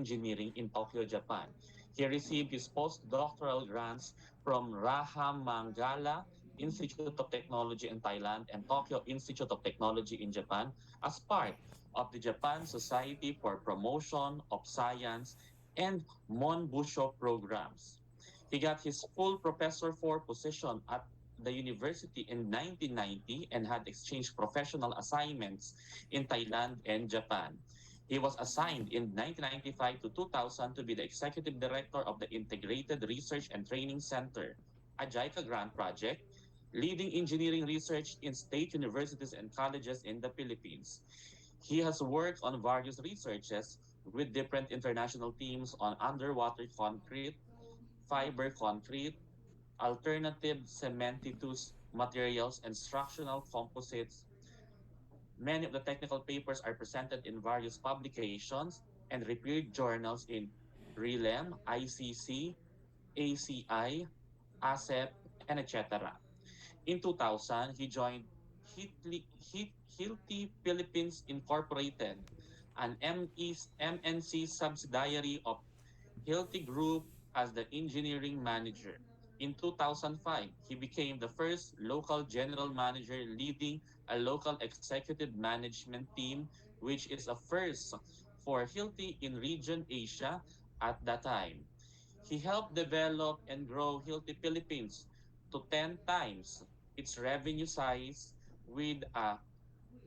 Engineering in Tokyo, Japan. He received his postdoctoral grants from Rahamangala Institute of Technology in Thailand and Tokyo Institute of Technology in Japan as part of the Japan Society for Promotion of Science and Monbusho programs. He got his full Professor 4 position at the university in 1990 and had exchanged professional assignments in Thailand and Japan. He was assigned in 1995 to 2000 to be the executive director of the Integrated Research and Training Center, a JICA grant project, leading engineering research in state universities and colleges in the Philippines. He has worked on various researches with different international teams on underwater concrete, fiber concrete, alternative cementitious materials, and structural composites. Many of the technical papers are presented in various publications and reviewed journals in RELEM, ICC, ACI, ASEP, and etc. In 2000, he joined Hilti Philippines Incorporated, an MNC subsidiary of Hilti Group as the engineering manager. In 2005, he became the first local general manager leading a local executive management team, which is a first for Hilti in region Asia at that time. He helped develop and grow Hilti Philippines to 10 times its revenue size with a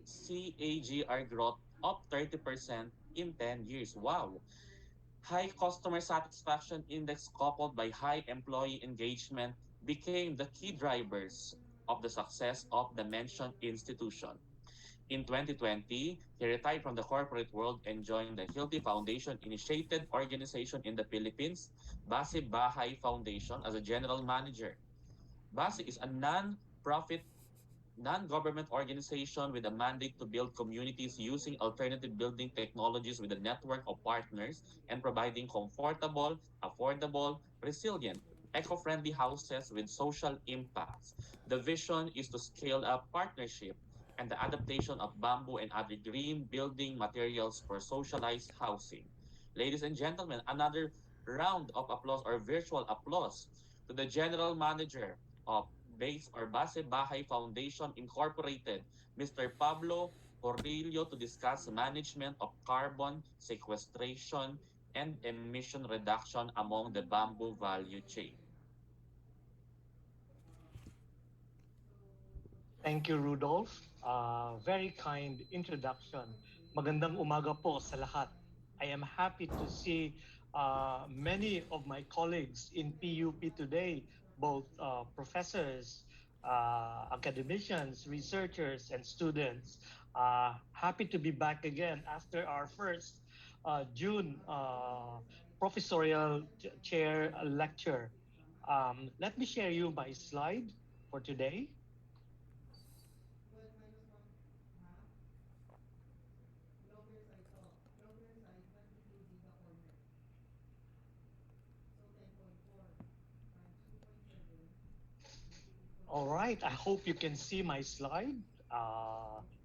CAGR growth of 30% in 10 years. Wow! High customer satisfaction index coupled by high employee engagement became the key drivers of the success of the mentioned institution. In 2020, he retired from the corporate world and joined the Hilti Foundation initiated organization in the Philippines, Base Bahay Foundation, as a general manager. Base is a non-profit non-government organization with a mandate to build communities using alternative building technologies with a network of partners and providing comfortable, affordable, resilient, eco-friendly houses with social impacts. The vision is to scale up partnership and the adaptation of bamboo and other green building materials for socialized housing. Ladies and gentlemen, another round of applause or virtual applause to the general manager of Base Bahay Foundation Incorporated, Mr. Pablo Corrillo, to discuss management of carbon sequestration and emission reduction among the bamboo value chain. Thank you, Rudolph. Very kind introduction. Magandang umaga po sa lahat. I am happy to see many of my colleagues in PUP today, both professors, academicians, researchers, and students. Happy to be back again after our first June professorial chair lecture. Let me share you my slide for today. All right, I hope you can see my slide.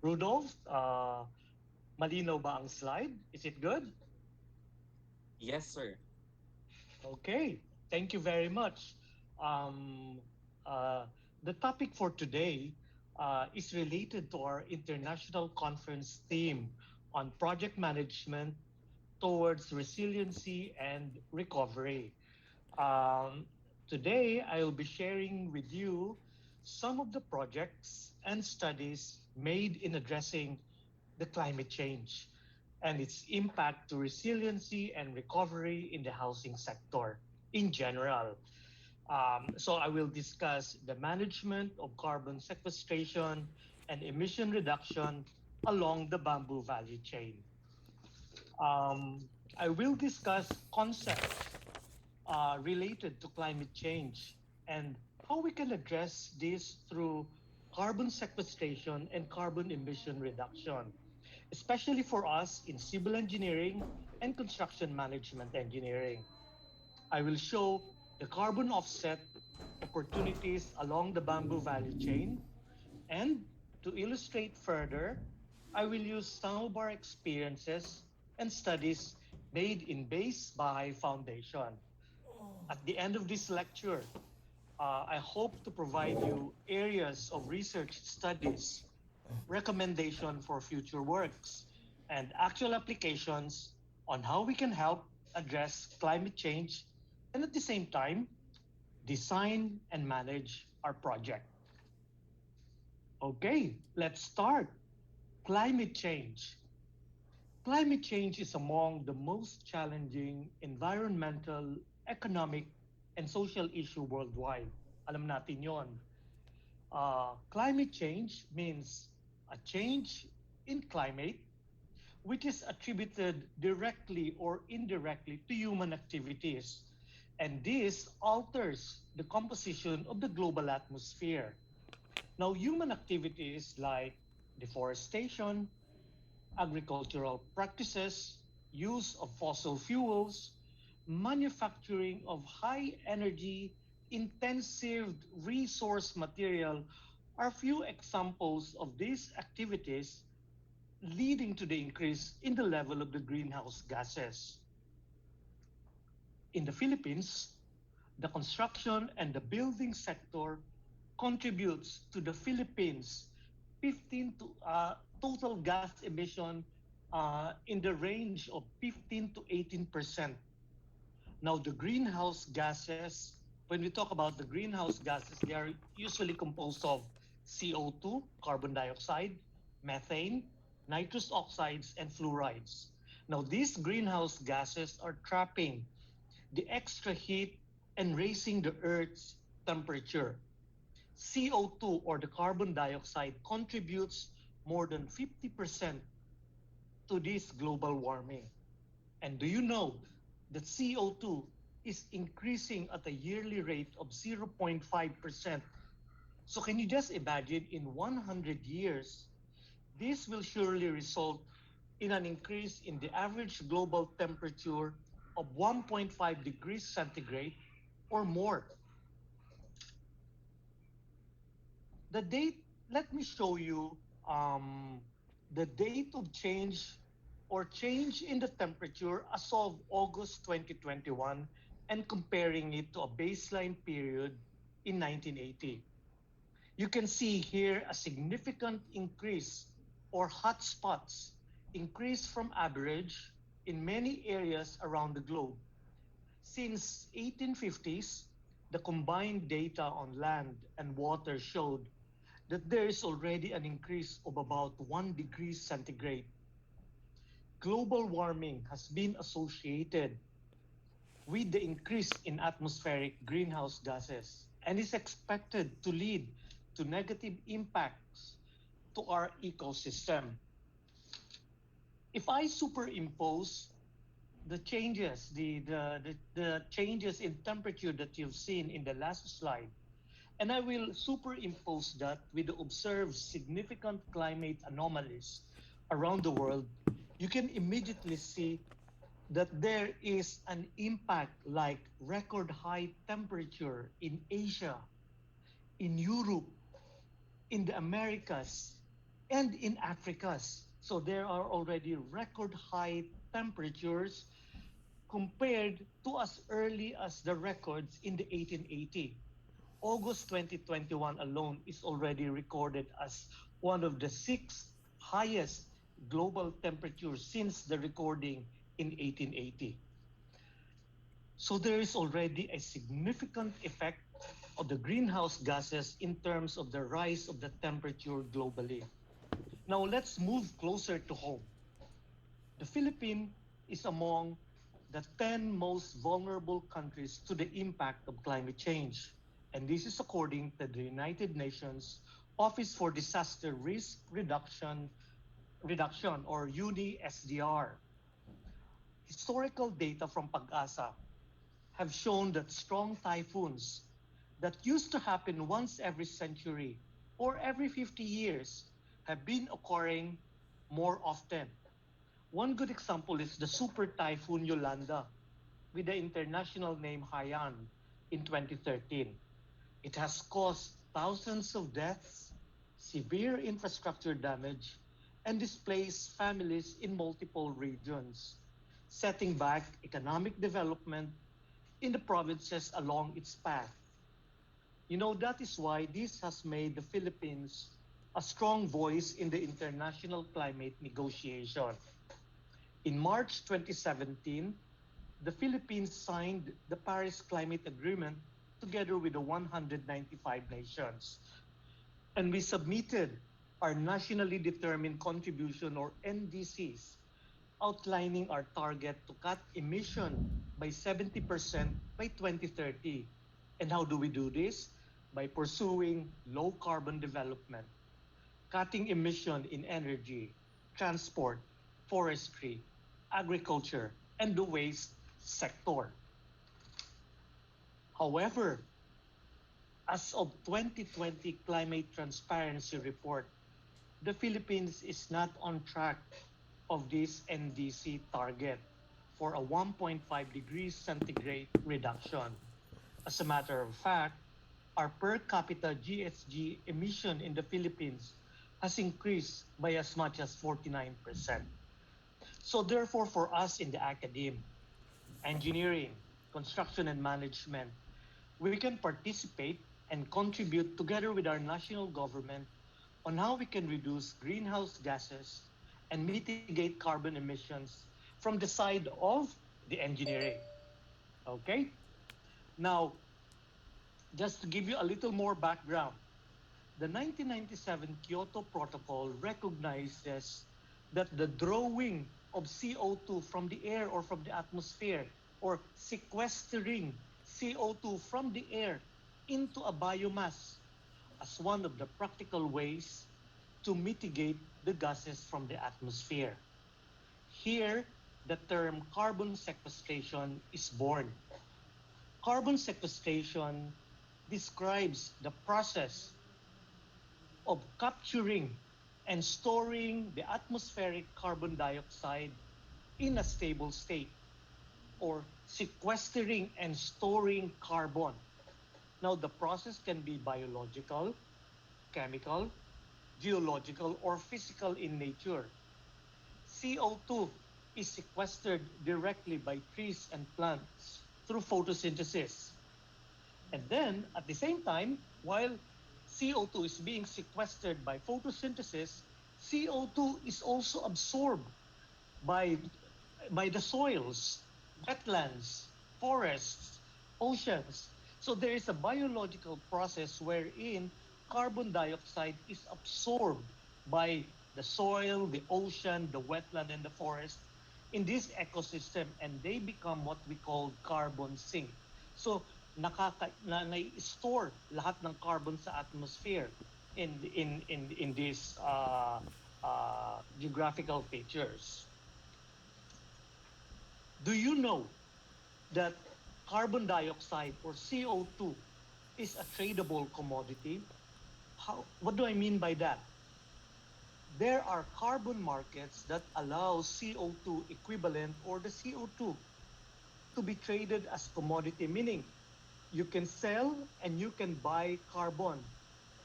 Rudolph, malinaw ba ang slide? Is it good? Yes, sir. Okay, thank you very much. Um, the topic for today is related to our international conference theme on project management towards resiliency and recovery. Um, Today, I will be sharing with you some of the projects and studies made in addressing the climate change and its impact to resiliency and recovery in the housing sector in general. So I will discuss the management of carbon sequestration and emission reduction along the bamboo value chain. I will discuss concepts related to climate change and how we can address this through carbon sequestration and carbon emission reduction, especially for us in civil engineering and construction management engineering. I will show the carbon offset opportunities along the bamboo value chain. And to illustrate further, I will use some of our experiences and studies made in base by foundation. At the end of this lecture, I hope to provide you areas of research studies, recommendation for future works, and actual applications on how we can help address climate change and at the same time design and manage our project. Okay, let's start. Climate change. Climate change is among the most challenging environmental, economic, and social issue worldwide. Alam natin yon. Climate change means a change in climate which is attributed directly or indirectly to human activities. And this alters the composition of the global atmosphere. Now, human activities like deforestation, agricultural practices, use of fossil fuels, manufacturing of high energy, intensive resource material are few examples of these activities leading to the increase in the level of the greenhouse gases. In the Philippines, the construction and the building sector contributes to the Philippines 15 to total gas emission in the range of 15 to 18%. Now, the greenhouse gases, when we talk about the greenhouse gases, they are usually composed of CO2, carbon dioxide, methane, nitrous oxides, and fluorides. Now, these greenhouse gases are trapping the extra heat and raising the Earth's temperature. CO2 or the carbon dioxide contributes more than 50% to this global warming. And do you know that CO2 is increasing at a yearly rate of 0.5%? So can you just imagine in 100 years, this will surely result in an increase in the average global temperature of 1.5 degrees centigrade or more. The date, let me show you the date of change or change in the temperature as of August 2021 and comparing it to a baseline period in 1980. You can see here a significant increase or hotspots increase from average in many areas around the globe. Since 1850s, the combined data on land and water showed that there is already an increase of about 1 degree centigrade. Global warming has been associated with the increase in atmospheric greenhouse gases and is expected to lead to negative impacts to our ecosystem. If I superimpose the changes in temperature that you've seen in the last slide, and I will superimpose that with the observed significant climate anomalies around the world, you can immediately see that there is an impact like record high temperature in Asia, in Europe, in the Americas, and in Africas. So there are already record high temperatures compared to as early as the records in the 1880. August 2021 alone is already recorded as one of the six highest global temperatures since the recording in 1880. So there is already a significant effect of the greenhouse gases in terms of the rise of the temperature globally. Now let's move closer to home. The Philippines is among the 10 most vulnerable countries to the impact of climate change. And this is according to the United Nations Office for Disaster Risk Reduction or UNISDR. Historical data from Pag-asa have shown that strong typhoons that used to happen once every century or every 50 years have been occurring more often. One good example is the super typhoon Yolanda with the international name Haiyan in 2013. It has caused thousands of deaths, severe infrastructure damage, and displaced families in multiple regions. setting back economic development in the provinces along its path. That is why this has made the Philippines a strong voice in the international climate negotiation. In March 2017, the Philippines signed the Paris Climate Agreement together with the 195 nations. And we submitted our nationally determined contribution or NDCs outlining our target to cut emission by 70% by 2030. And how do we do this? By pursuing low carbon development, cutting emission in energy, transport, forestry, agriculture, and the waste sector. However, as of 2020 Climate Transparency Report, the Philippines is not on track of this NDC target for a 1.5 degrees centigrade reduction. As a matter of fact, our per capita GHG emission in the Philippines has increased by as much as 49%. So therefore, for us in the academe, engineering, construction and management, we can participate and contribute together with our national government on how we can reduce greenhouse gases and mitigate carbon emissions from the side of the engineering. Okay? Now, just to give you a little more background, the 1997 Kyoto Protocol recognizes that the drawing of CO2 from the air or from the atmosphere or sequestering CO2 from the air into a biomass as one of the practical ways to mitigate the gases from the atmosphere. Here, the term carbon sequestration is born. Carbon sequestration describes the process of capturing and storing the atmospheric carbon dioxide in a stable state or sequestering and storing carbon. Now, the process can be biological, chemical, geological, or physical in nature. CO2 is sequestered directly by trees and plants through photosynthesis. And then, at the same time, while CO2 is being sequestered by photosynthesis, CO2 is also absorbed by, by the soils, wetlands, forests, oceans. So there is a biological process wherein carbon dioxide is absorbed by the soil, the ocean, the wetland, and the forest in this ecosystem, and they become what we call carbon sink. So na-store lahat ng carbon sa atmosphere in these geographical features. Do you know that carbon dioxide or CO2 is a tradable commodity? What do I mean by that? There are carbon markets that allow CO2 equivalent or the CO2 to be traded as commodity, meaning you can sell and you can buy carbon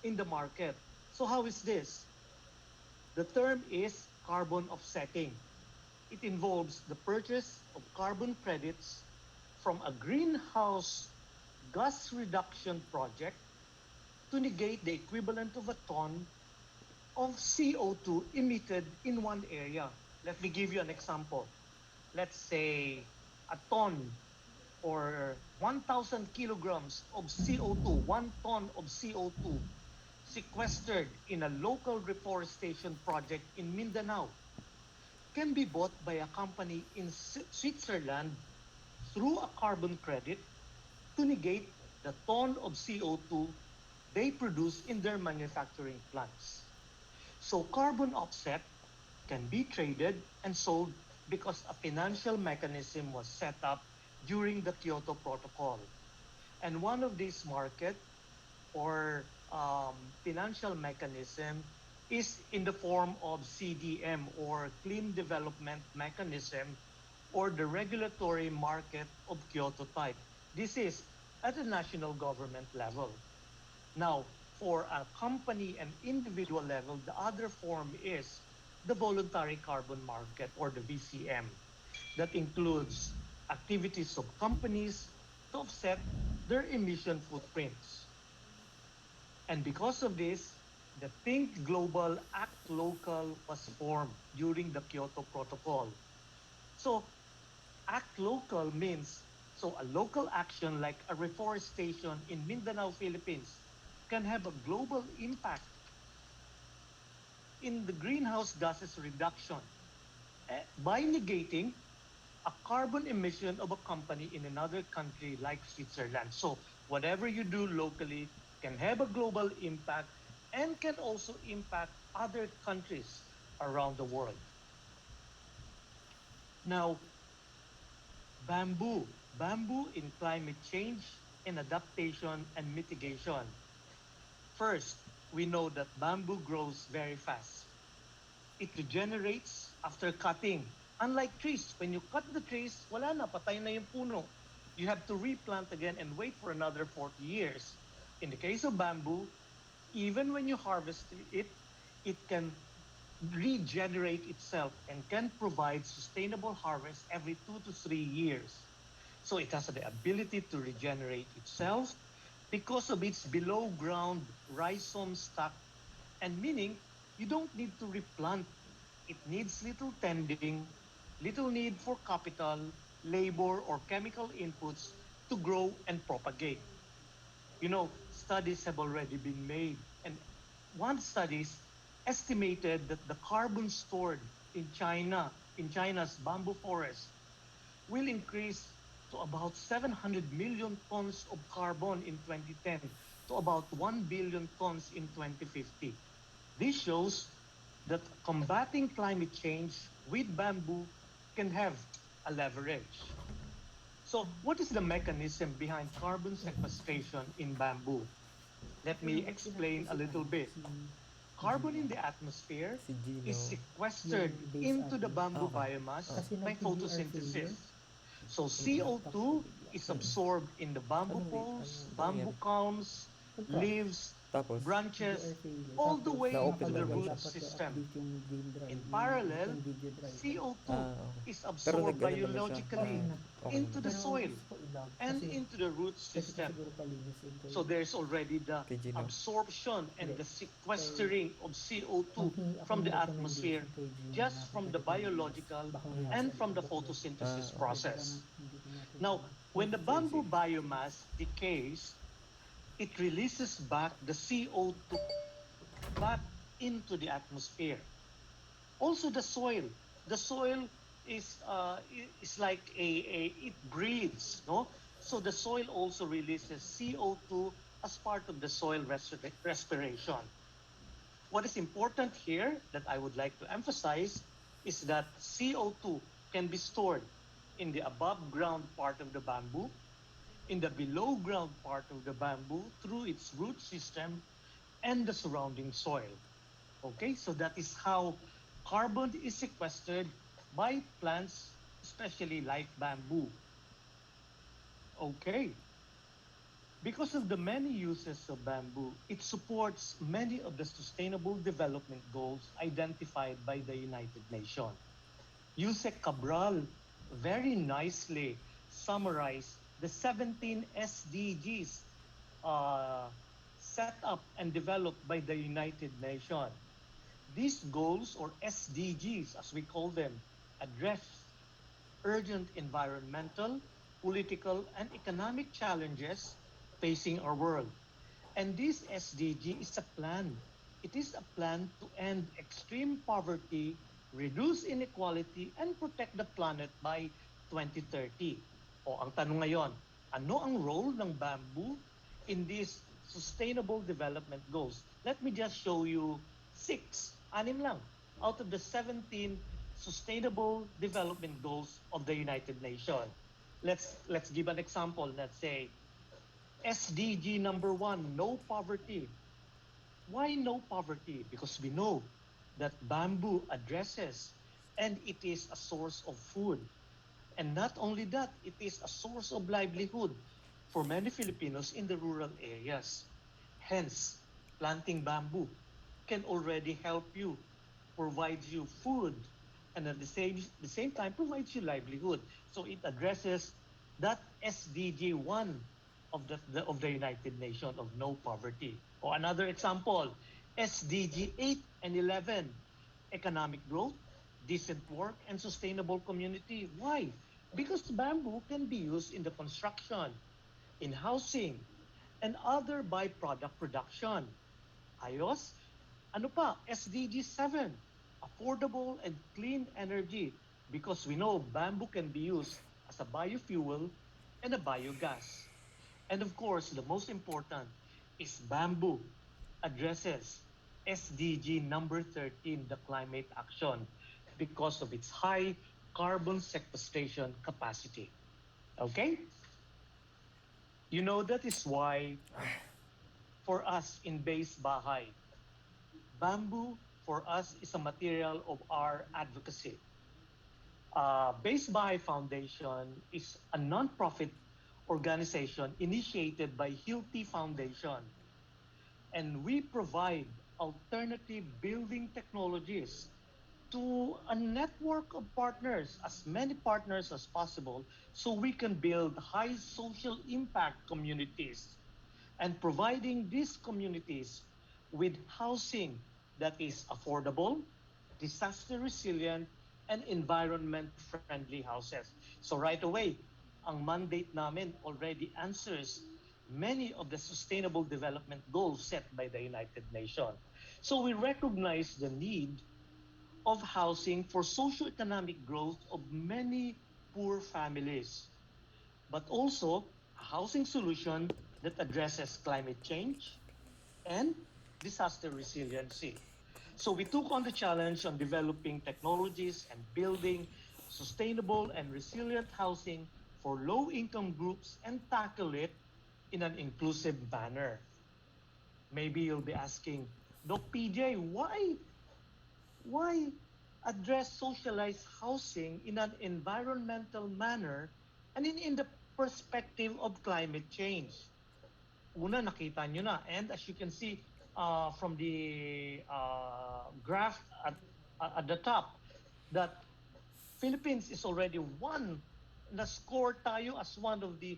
in the market. So how is this? The term is carbon offsetting. It involves the purchase of carbon credits from a greenhouse gas reduction project to negate the equivalent of a ton of CO2 emitted in one area. Let me give you an example. Let's say a ton or 1,000 kilograms of CO2, 1 ton of CO2 sequestered in a local reforestation project in Mindanao can be bought by a company in Switzerland through a carbon credit to negate the ton of CO2 they produce in their manufacturing plants. So carbon offset can be traded and sold because a financial mechanism was set up during the Kyoto Protocol. And one of these market or financial mechanism is in the form of CDM or Clean Development Mechanism or the regulatory market of Kyoto type. This is at the national government level. Now, for a company and individual level, the other form is the voluntary carbon market or the VCM. That includes activities of companies to offset their emission footprints. And because of this, the Think Global, Act Local was formed during the Kyoto Protocol. So, Act Local means so a local action like a reforestation in Mindanao, Philippines can have a global impact in the greenhouse gases reduction by negating a carbon emission of a company in another country like Switzerland. So whatever you do locally can have a global impact and can also impact other countries around the world. Now, bamboo in climate change and adaptation and mitigation. First, we know that bamboo grows very fast. It regenerates after cutting. Unlike trees, when you cut the trees, wala na, patay na yung puno. You have to replant again and wait for another 40 years. In the case of bamboo, even when you harvest it, it can regenerate itself and can provide sustainable harvest every 2 to 3 years. So it has the ability to regenerate itself because of its below ground rhizome stack, and meaning you don't need to replant. It needs little tending, little need for capital, labor, or chemical inputs to grow and propagate. Studies have already been made, and one studies estimated that the carbon stored in China's bamboo forest, will increase to about 700 million tons of carbon in 2010 to about 1 billion tons in 2050. This shows that combating climate change with bamboo can have a leverage. So, what is the mechanism behind carbon sequestration in bamboo? Let Pero me ba't pinatay explain a si little ano, bit. si Carbon Gino? in the atmosphere Si is Gino. Yung sequestered base into the admin. bamboo Okay. biomass Oh. Kasi by nag-PGR failure, photosynthesis. So nag-laptop siya CO2 bigla. is Mm-mm. absorbed in the bamboo poles, Anong bamboo nangyari? culms, Nagka, leaves, Tapos, PGR branches, failure. all the Tapos, way to na-open the lang ba nakalagay root siya? dapat daw system. update yung game drive, In yung parallel, video drive. CO2 Ah, okay. is Pero absorbed nag-ano naman siya. Oo, biologically Okay into naman. the pero soil gusto ko ilog and kasi into the root pwede ko system. siguro palinisin ko So yun. there's already the Kay Gino. absorption and Hindi. the For, sequestering of CO2 manghingi ako from ng the atmosphere recommendation kay Gino na just kung from the pwede ko malinis. biological Baka Mm. mayasa and yung from the abot doon. Ah, photosynthesis okay. Pwede bang process. hindi ko natin Now, when the Sige, bamboo sige. biomass decays, it releases back the CO2 back into the atmosphere. Also, the soil. The soil is like it breathes, no? So the soil also releases CO2 as part of the soil respiration. What is important here that I would like to emphasize is that CO2 can be stored in the above ground part of the bamboo, in the below ground part of the bamboo through its root system and the surrounding soil. Okay, so that is how carbon is sequestered by plants, especially like bamboo. Okay, because of the many uses of bamboo, it supports many of the sustainable development goals identified by the United Nations. Yusek Cabral very nicely summarized the 17 SDGs set up and developed by the United Nations. These goals, or SDGs as we call them, address urgent environmental, political, and economic challenges facing our world. And this SDG is a plan. It is a plan to end extreme poverty, reduce inequality, and protect the planet by 2030. O ang tanong ngayon, ano ang role ng bamboo in these sustainable development goals? Let me just show you anim lang, out of the 17 sustainable development goals of the United Nations. Let's give an example. Let's say SDG number one, no poverty. Why no poverty? Because we know that bamboo addresses and it is a source of food. And not only that, it is a source of livelihood for many Filipinos in the rural areas. Hence, planting bamboo can already help you, provide you food, and at the same time provides you livelihood. So it addresses that SDG 1 of the United Nations of no poverty. Or another example, SDG 8 and 11, economic growth, decent work, and sustainable community. Why? Because bamboo can be used in the construction, in housing, and other byproduct production. Ayos? Ano pa? SDG 7, affordable and clean energy, because we know bamboo can be used as a biofuel and a biogas. And of course, the most important is bamboo addresses SDG number 13, the climate action, because of its high carbon sequestration capacity. Okay? That is why for us in base Bahay, bamboo for us is a material of our advocacy. Base Bahay Foundation is a nonprofit organization initiated by Hilti Foundation, and we provide alternative building technologies to a network of partners, as many partners as possible, so we can build high social impact communities and providing these communities with housing that is affordable, disaster resilient, and environment friendly houses. So right away, ang mandate namin already answers many of the sustainable development goals set by the United Nations. So we recognize the need of housing for socioeconomic growth of many poor families, but also a housing solution that addresses climate change and disaster resiliency. So we took on the challenge on developing technologies and building sustainable and resilient housing for low income groups and tackle it in an inclusive manner. Maybe you'll be asking, Doc PJ, why address socialized housing in an environmental manner and in the perspective of climate change? Una, nakita nyo na. And as you can see from the graph at the top, that Philippines is already na-score tayo as one of the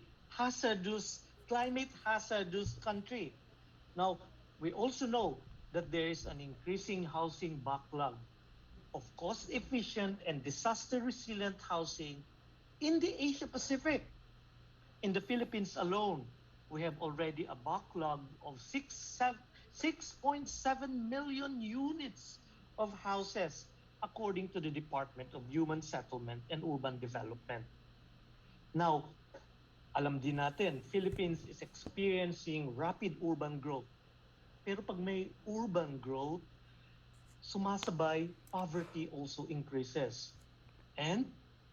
climate hazardous country. Now, we also know that there is an increasing housing backlog of cost-efficient and disaster-resilient housing in the Asia Pacific. In the Philippines alone, we have already a backlog of 6.7 million units of houses, according to the Department of Human Settlement and Urban Development. Now, alam din natin, Philippines is experiencing rapid urban growth. Pero pag may urban growth, sumasabay, poverty also increases. And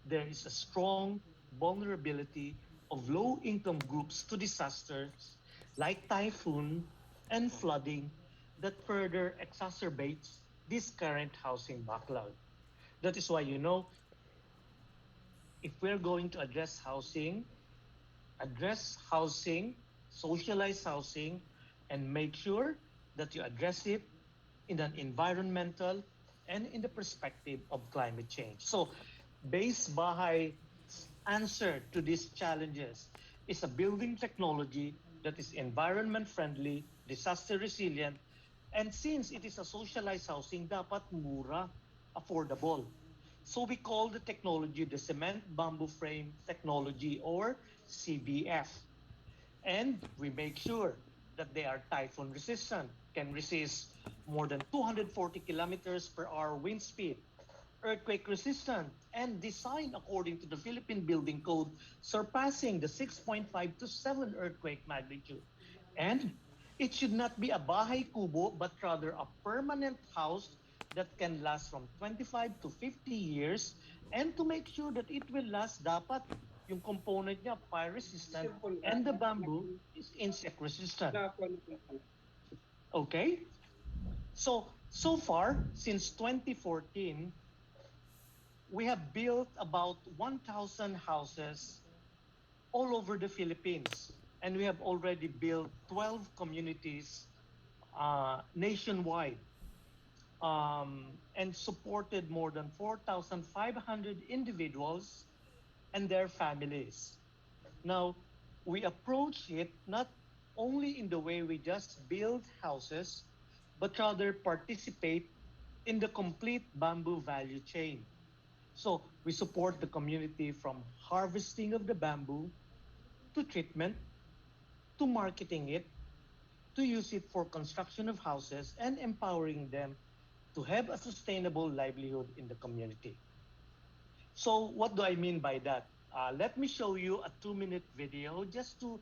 there is a strong vulnerability of low-income groups to disasters like typhoon and flooding that further exacerbates this current housing backlog. That is why, if we're going to address housing, socialize housing, and make sure that you address it in an environmental and in the perspective of climate change. So, Base Bahay's answer to these challenges is a building technology that is environment friendly, disaster resilient, and since it is a socialized housing, dapat mura, affordable. So we call the technology the cement bamboo frame technology, or CBF. And we make sure that they are typhoon resistant, can resist more than 240 kilometers per hour wind speed, earthquake resistant, and designed according to the Philippine Building Code, surpassing the 6.5 to 7 earthquake magnitude. And it should not be a bahay kubo, but rather a permanent house that can last from 25 to 50 years. And to make sure that it will last, dapat yung component niya fire resistant and the bamboo is insect resistant. Okay? So far, since 2014, we have built about 1,000 houses all over the Philippines. And we have already built 12 communities nationwide. and supported more than 4,500 individuals and their families. Now, we approach it not only in the way we just build houses, but rather participate in the complete bamboo value chain. So we support the community from harvesting of the bamboo to treatment to marketing it to use it for construction of houses and empowering them to have a sustainable livelihood in the community. So what do I mean by that? Let me show you a 2-minute video just to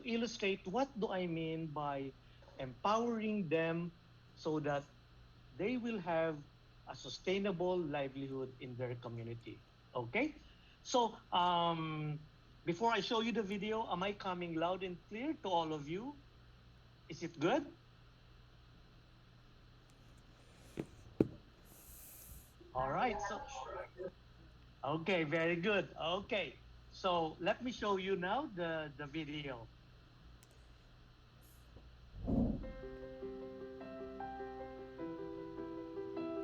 illustrate what do I mean by empowering them so that they will have a sustainable livelihood in their community. Okay? So before I show you the video, am I coming loud and clear to all of you? Is it good? All right. So okay, very good. Okay. So let me show you now the video.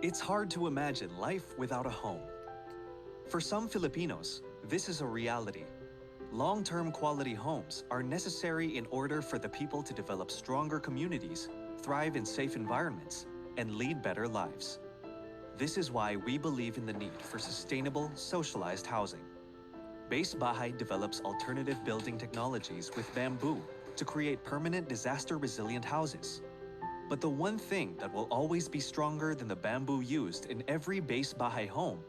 It's hard to imagine life without a home. For some Filipinos, this is a reality. Long-term quality homes are necessary in order for the people to develop stronger communities, thrive in safe environments, and lead better lives. This is why we believe in the need for sustainable, socialized housing. Base Bahay develops alternative building technologies with bamboo to create permanent disaster-resilient houses. But the one thing that will always be stronger than the bamboo used in every Base Bahay home,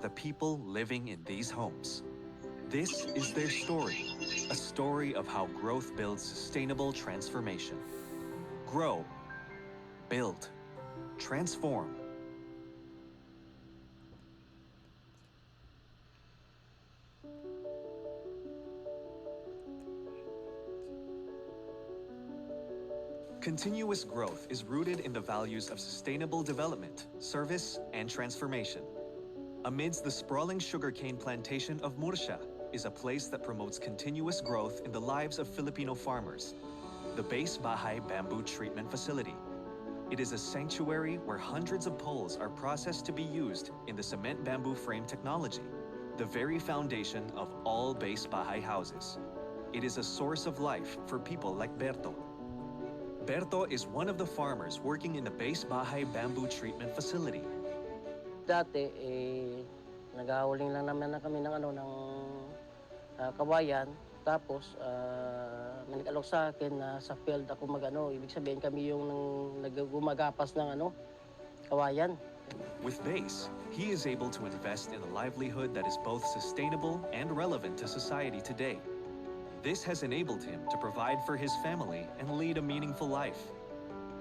the people living in these homes. This is their story, a story of how growth builds sustainable transformation. Grow, build, transform. Continuous growth is rooted in the values of sustainable development, service, and transformation. Amidst the sprawling sugarcane plantation of Murcia is a place that promotes continuous growth in the lives of Filipino farmers, the Base Bahay Bamboo Treatment Facility. It is a sanctuary where hundreds of poles are processed to be used in the cement bamboo frame technology, the very foundation of all Base Bahay houses. It is a source of life for people like Berto. Berto is one of the farmers working in the Base Bahay Bamboo Treatment Facility. Dati, naghahuling lang naman na kami ng, kawayan. Tapos, may nag-alok sa akin na sa field ako ibig sabihin kami yung gumagapas ng kawayan. With Base, he is able to invest in a livelihood that is both sustainable and relevant to society today. This has enabled him to provide for his family and lead a meaningful life.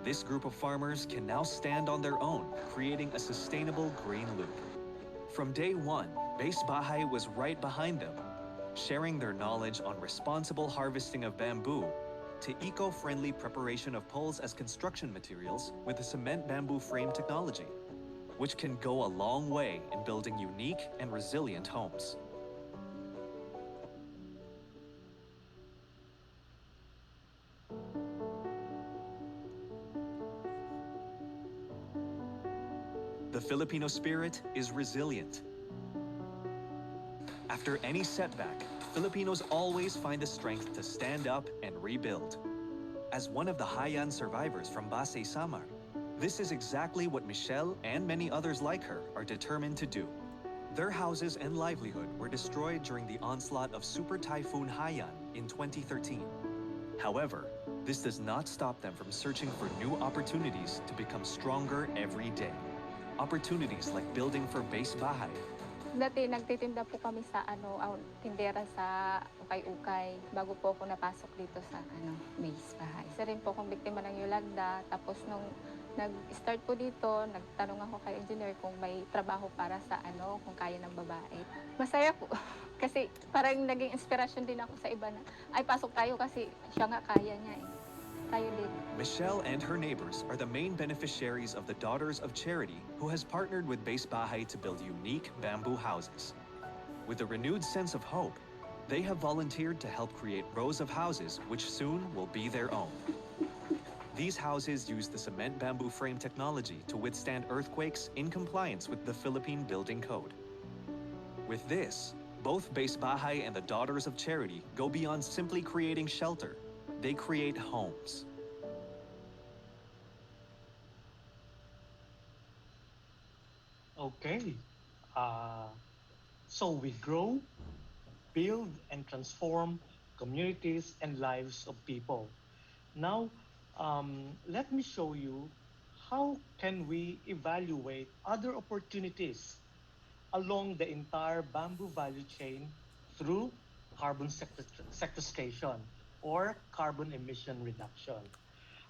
This group of farmers can now stand on their own, creating a sustainable green loop. From day one, Base Bahay was right behind them, sharing their knowledge on responsible harvesting of bamboo to eco-friendly preparation of poles as construction materials with the cement bamboo frame technology, which can go a long way in building unique and resilient homes. The Filipino spirit is resilient. After any setback, Filipinos always find the strength to stand up and rebuild. As one of the Hayan survivors from Basay Samar, this is exactly what Michelle and many others like her are determined to do. Their houses and livelihood were destroyed during the onslaught of Super Typhoon Haiyan in 2013. However, this does not stop them from searching for new opportunities to become stronger every day. Opportunities like building for Base Bahay. Dati nagtitinda po kami sa tindera sa ukay-ukay bago po ako napasok dito sa Base Bahay. Isa rin po akong biktima ng Yolanda. Tapos nung nag-start po dito, nagtanong ako kay engineer kung may trabaho para sa kung kaya ng babae. Masaya po. Kasi parang naging inspirasyon din ako sa iba na, ay pasok tayo kasi siya nga kaya niya eh. Tayo din. Michelle and her neighbors are the main beneficiaries of the Daughters of Charity, who has partnered with Base Bahay to build unique bamboo houses. With a renewed sense of hope, they have volunteered to help create rows of houses which soon will be their own. These houses use the cement bamboo frame technology to withstand earthquakes in compliance with the Philippine Building Code. With this, both Base Bahay and the Daughters of Charity go beyond simply creating shelter. They create homes. Okay. Uh, so we grow, build, and transform communities and lives of people. Now, let me show you how can we evaluate other opportunities along the entire bamboo value chain through sequestration or carbon emission reduction.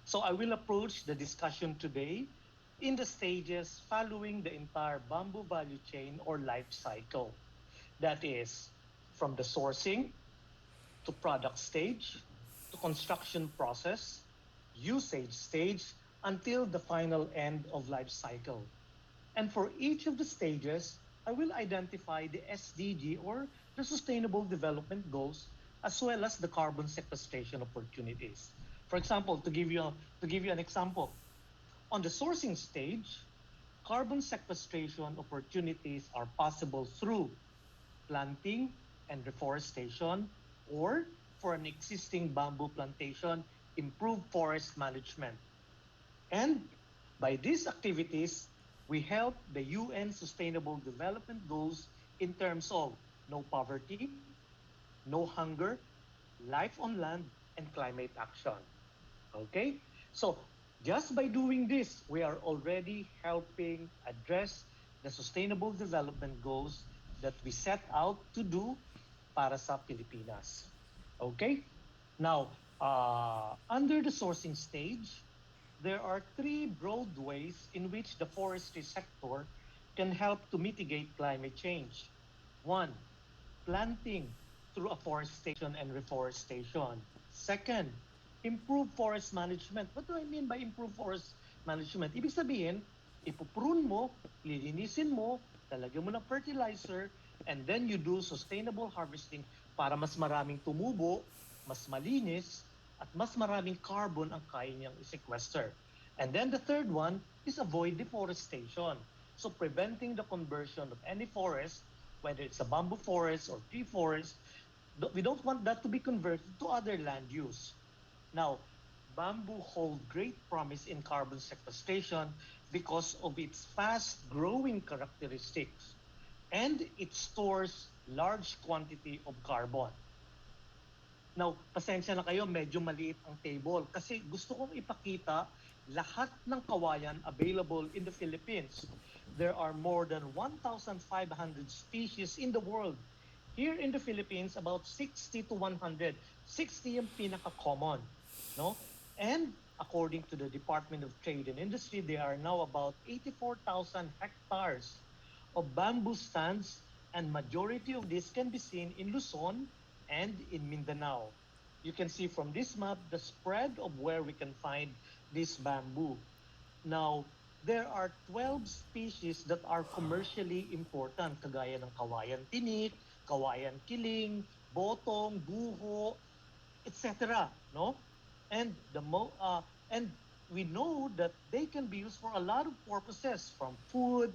So I will approach the discussion today in the stages following the entire bamboo value chain or life cycle. That is from the sourcing to product stage to construction process, usage stage until the final end of life cycle. And for each of the stages, I will identify the SDG or the Sustainable Development Goals as well as the carbon sequestration opportunities. For example, to give you an example, on the sourcing stage, carbon sequestration opportunities are possible through planting and reforestation, or for an existing bamboo plantation, improve forest management. And by these activities, we help the UN Sustainable Development Goals in terms of no poverty, no hunger, life on land, and climate action. Okay? So just by doing this, we are already helping address the Sustainable Development Goals that we set out to do para sa Pilipinas. Okay? Now, under the sourcing stage, there are three broad ways in which the forestry sector can help to mitigate climate change. One, planting through afforestation and reforestation. Second, improve forest management. What do I mean by improve forest management? Ibig sabihin, ipuprune mo, lilinisin mo, lalagyan mo ng fertilizer, and then you do sustainable harvesting para mas maraming tumubo, mas malinis, at mas maraming carbon ang kaya niyang sequester. And then the third one is avoid deforestation. So preventing the conversion of any forest, whether it's a bamboo forest or tree forest, we don't want that to be converted to other land use. Now, bamboo hold great promise in carbon sequestration because of its fast growing characteristics, and it stores large quantity of carbon. Now, pasensya na kayo, medyo maliit ang table kasi gusto kong ipakita lahat ng kawayan available in the Philippines. There are more than 1,500 species in the world. Here in the Philippines, about 60 to 100. 60 yung pinaka-common. No? And according to the Department of Trade and Industry, there are now about 84,000 hectares of bamboo stands, and majority of this can be seen in Luzon and in Mindanao. You can see from this map the spread of where we can find this bamboo. Now, there are 12 species that are commercially important, kagaya ng kawayan tinik, kawayan kiling, botong, buho, etc. No? And and we know that they can be used for a lot of purposes, from food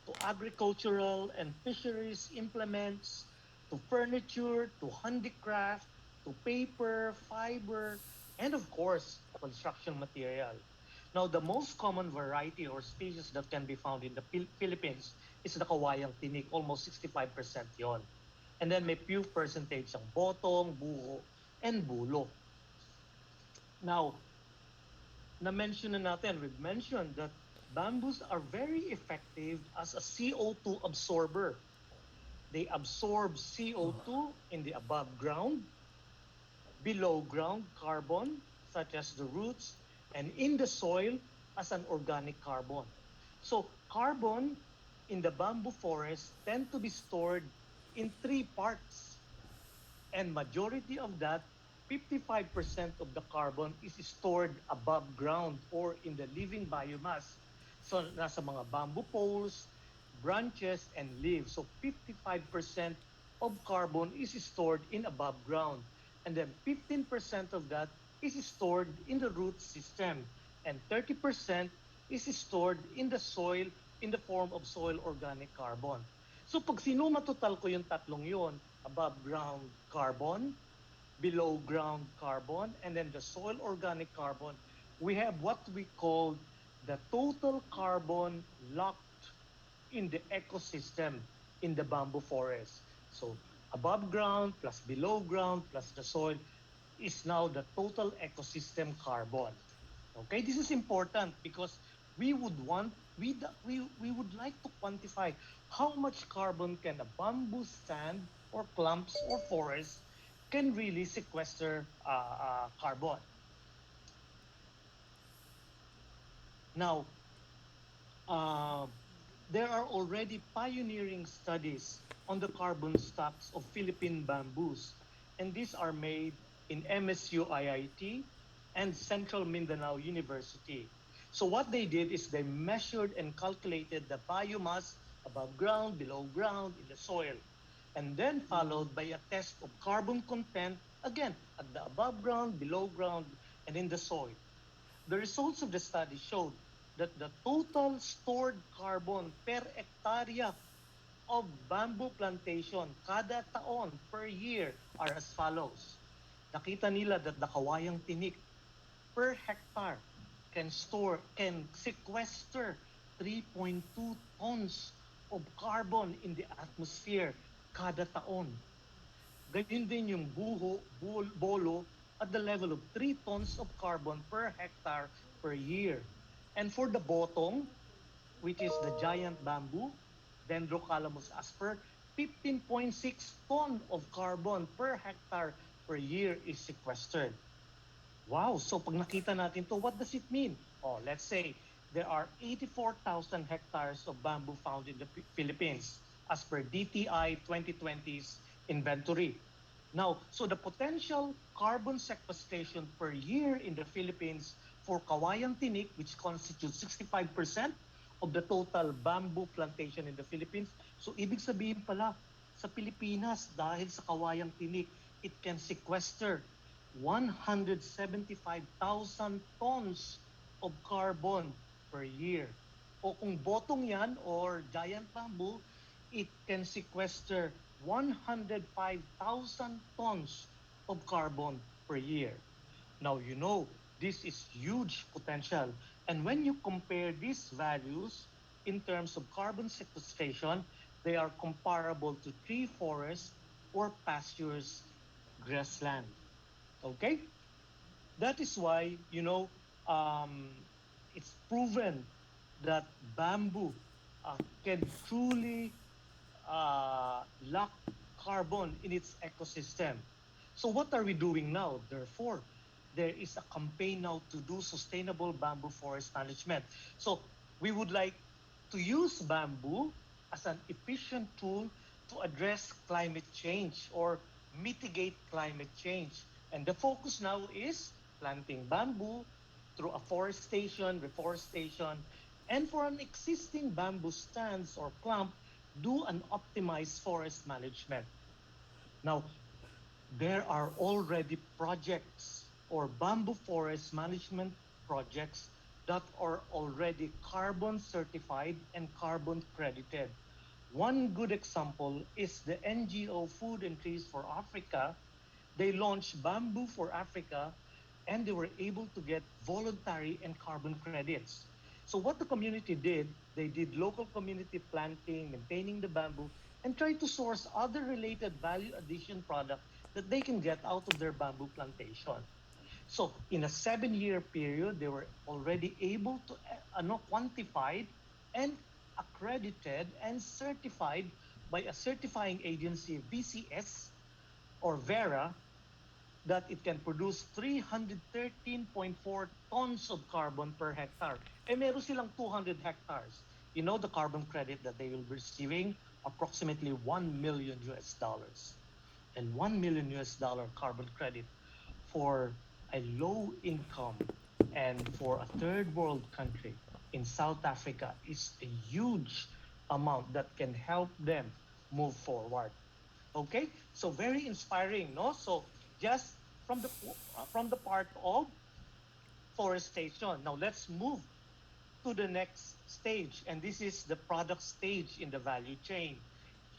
to agricultural and fisheries implements to furniture to handicraft to paper, fiber, and of course, construction material. Now, the most common variety or species that can be found in the Philippines is the kawayang tinik, almost 65% yon. And then may few percentage ang botong, buho, and bulo. Now, na-mention na natin, we've mentioned that bamboos are very effective as a CO2 absorber. They absorb CO2 in the above ground, below ground carbon, such as the roots, and in the soil as an organic carbon. So carbon in the bamboo forest tend to be stored in three parts. And majority of that, 55% of the carbon is stored above ground or in the living biomass. So nasa mga bamboo poles, branches, and leaves. So 55% of carbon is stored in above ground. And then 15% of that is stored in the root system, and 30% is stored in the soil in the form of soil organic carbon. So pag sinumatotal ko yung tatlong yon, above ground carbon, below ground carbon, and then the soil organic carbon, we have what we call the total carbon locked in the ecosystem in the bamboo forest. So above ground plus below ground plus the soil is now the total ecosystem carbon. Okay, this is important because we would want we would like to quantify how much carbon can a bamboo stand or clumps or forest can really sequester carbon. Now, uh, there are already pioneering studies on the carbon stocks of Philippine bamboos, and these are made in MSU IIT and Central Mindanao University. So what they did is they measured and calculated the biomass above ground, below ground, in the soil, and then followed by a test of carbon content, again, at the above ground, below ground, and in the soil. The results of the study showed that the total stored carbon per hectare of bamboo plantation kada taon per year are as follows. Nakita nila that the kawayang tinik per hectare can sequester 3.2 tons of carbon in the atmosphere kada taon. Gayun din yung bolo at the level of 3 tons of carbon per hectare per year. And for the bottom, which is the giant bamboo, Dendrocalamus asper, 15.6 ton of carbon per hectare per year is sequestered. Wow, so pag nakita natin to, what does it mean? Oh, let's say there are 84,000 hectares of bamboo found in the Philippines as per DTI 2020's inventory. Now, so the potential carbon sequestration per year in the Philippines for Kawayan Tinik, which constitutes 65% of the total bamboo plantation in the Philippines. So ibig sabihin pala, sa Pilipinas, dahil sa Kawayang Tinik, it can sequester 175,000 tons of carbon per year. O kung botong yan or giant bamboo, it can sequester 105,000 tons of carbon per year. Now, you know, this is huge potential. And when you compare these values in terms of carbon sequestration, they are comparable to tree forests or pastures grassland. Okay? That is why, it's proven that bamboo can truly lock carbon in its ecosystem. So what are we doing now? Therefore, there is a campaign now to do sustainable bamboo forest management. So we would like to use bamboo as an efficient tool to address climate change or mitigate climate change. And the focus now is planting bamboo through afforestation, reforestation, and for an existing bamboo stands or clump, do an optimized forest management. Now, there are already projects or bamboo forest management projects that are already carbon certified and carbon credited. One good example is the NGO Food and Trees for Africa. They launched Bamboo for Africa and they were able to get voluntary and carbon credits. So what the community did, they did local community planting, maintaining the bamboo, and try to source other related value addition product that they can get out of their bamboo plantation. So in a 7-year period, they were already able to quantified and accredited and certified by a certifying agency, VCS or Vera, that it can produce 313.4 tons of carbon per hectare. Eh meron silang 200 hectares. You know the carbon credit that they will be receiving? Approximately 1 million US dollars. And 1 million US dollar carbon credit for a low income and for a third world country in South Africa is a huge amount that can help them move forward. Okay, so very inspiring, no? So just from the part of forestation. Now let's move to the next stage, and this is the product stage in the value chain.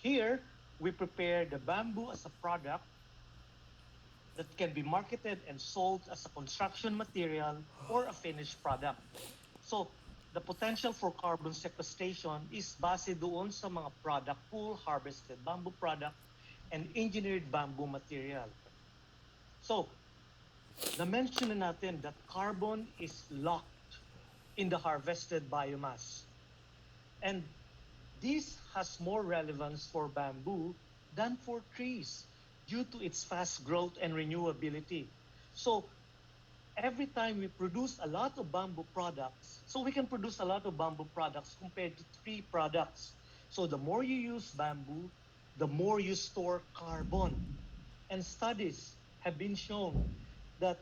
Here, we prepare the bamboo as a product that can be marketed and sold as a construction material or a finished product. So, the potential for carbon sequestration is base doon sa mga product pool, harvested bamboo product, and engineered bamboo material. So, na-mention na natin that carbon is locked in the harvested biomass. And this has more relevance for bamboo than for trees due to its fast growth and renewability. So every time we produce a lot of bamboo products, so we can produce a lot of bamboo products compared to tree products. So the more you use bamboo, the more you store carbon. And studies have been shown that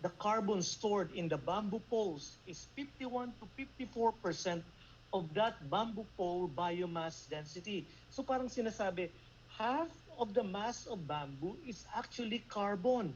the carbon stored in the bamboo poles is 51 to 54% of that bamboo pole biomass density. So parang sinasabi, half of the mass of bamboo is actually carbon.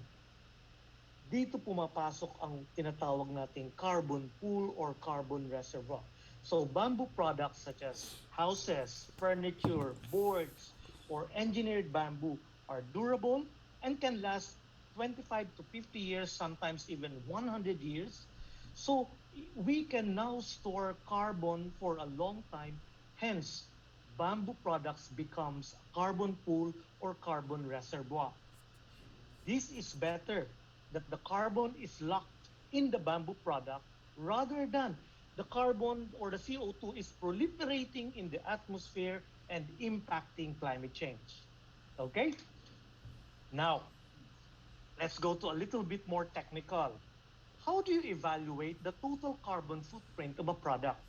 Dito pumapasok ang tinatawag nating carbon pool or carbon reservoir. So bamboo products such as houses, furniture, boards, or engineered bamboo are durable and can last 25 to 50 years, sometimes even 100 years. So we can now store carbon for a long time. Hence, bamboo products becomes a carbon pool or carbon reservoir. This is better that the carbon is locked in the bamboo product rather than the carbon or the CO2 is proliferating in the atmosphere and impacting climate change. Okay? Now, let's go to a little bit more technical. How do you evaluate the total carbon footprint of a product?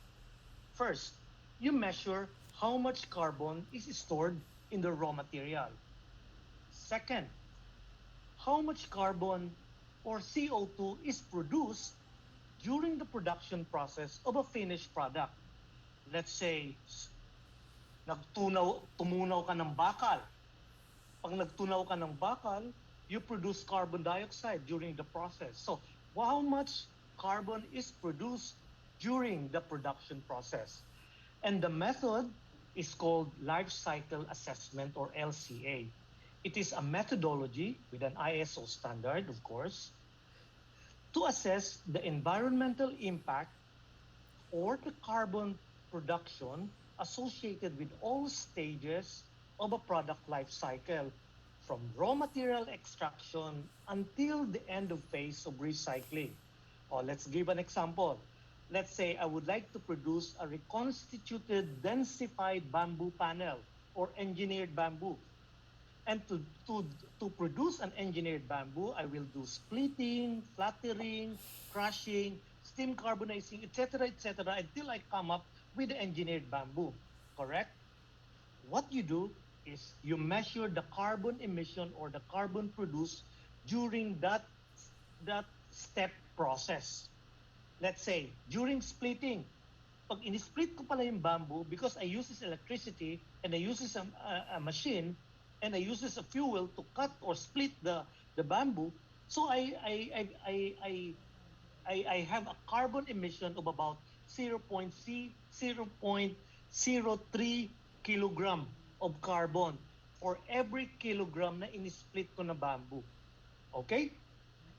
First, you measure how much carbon is stored in the raw material. Second, how much carbon or CO2 is produced during the production process of a finished product. Let's say, tumunaw ka ng bakal. Pag nagtunaw ka ng bakal, you produce carbon dioxide during the process. So, how much carbon is produced during the production process? And the method is called life cycle assessment or LCA. It is a methodology with an ISO standard, of course, to assess the environmental impact or the carbon production associated with all stages of a product life cycle, from raw material extraction until the end of phase of recycling. Let's give an example. Let's say I would like to produce a reconstituted densified bamboo panel or engineered bamboo. And to produce an engineered bamboo, I will do splitting, flattering, crushing, steam carbonizing, etc., until I come up with the engineered bamboo. Correct? What you do is you measure the carbon emission or the carbon produced during that step process. Let's say, during splitting, pag in-split ko pala yung bamboo, because I use this electricity and I use this a machine and I use this a fuel to cut or split the bamboo, so I have a carbon emission of about 0.03 kilogram of carbon for every kilogram na in-split ko na bamboo. Okay?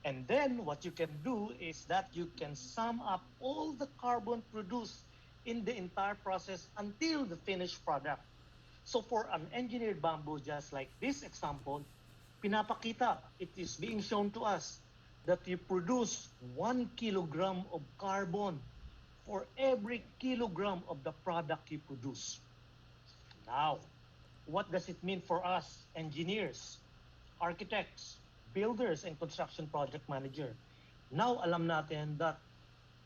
And then what you can do is that you can sum up all the carbon produced in the entire process until the finished product. So for an engineered bamboo, just like this example, pinapakita, it is being shown to us that you produce 1 kilogram of carbon for every kilogram of the product you produce. Now, what does it mean for us engineers, architects, builders, and construction project manager? Now alam natin that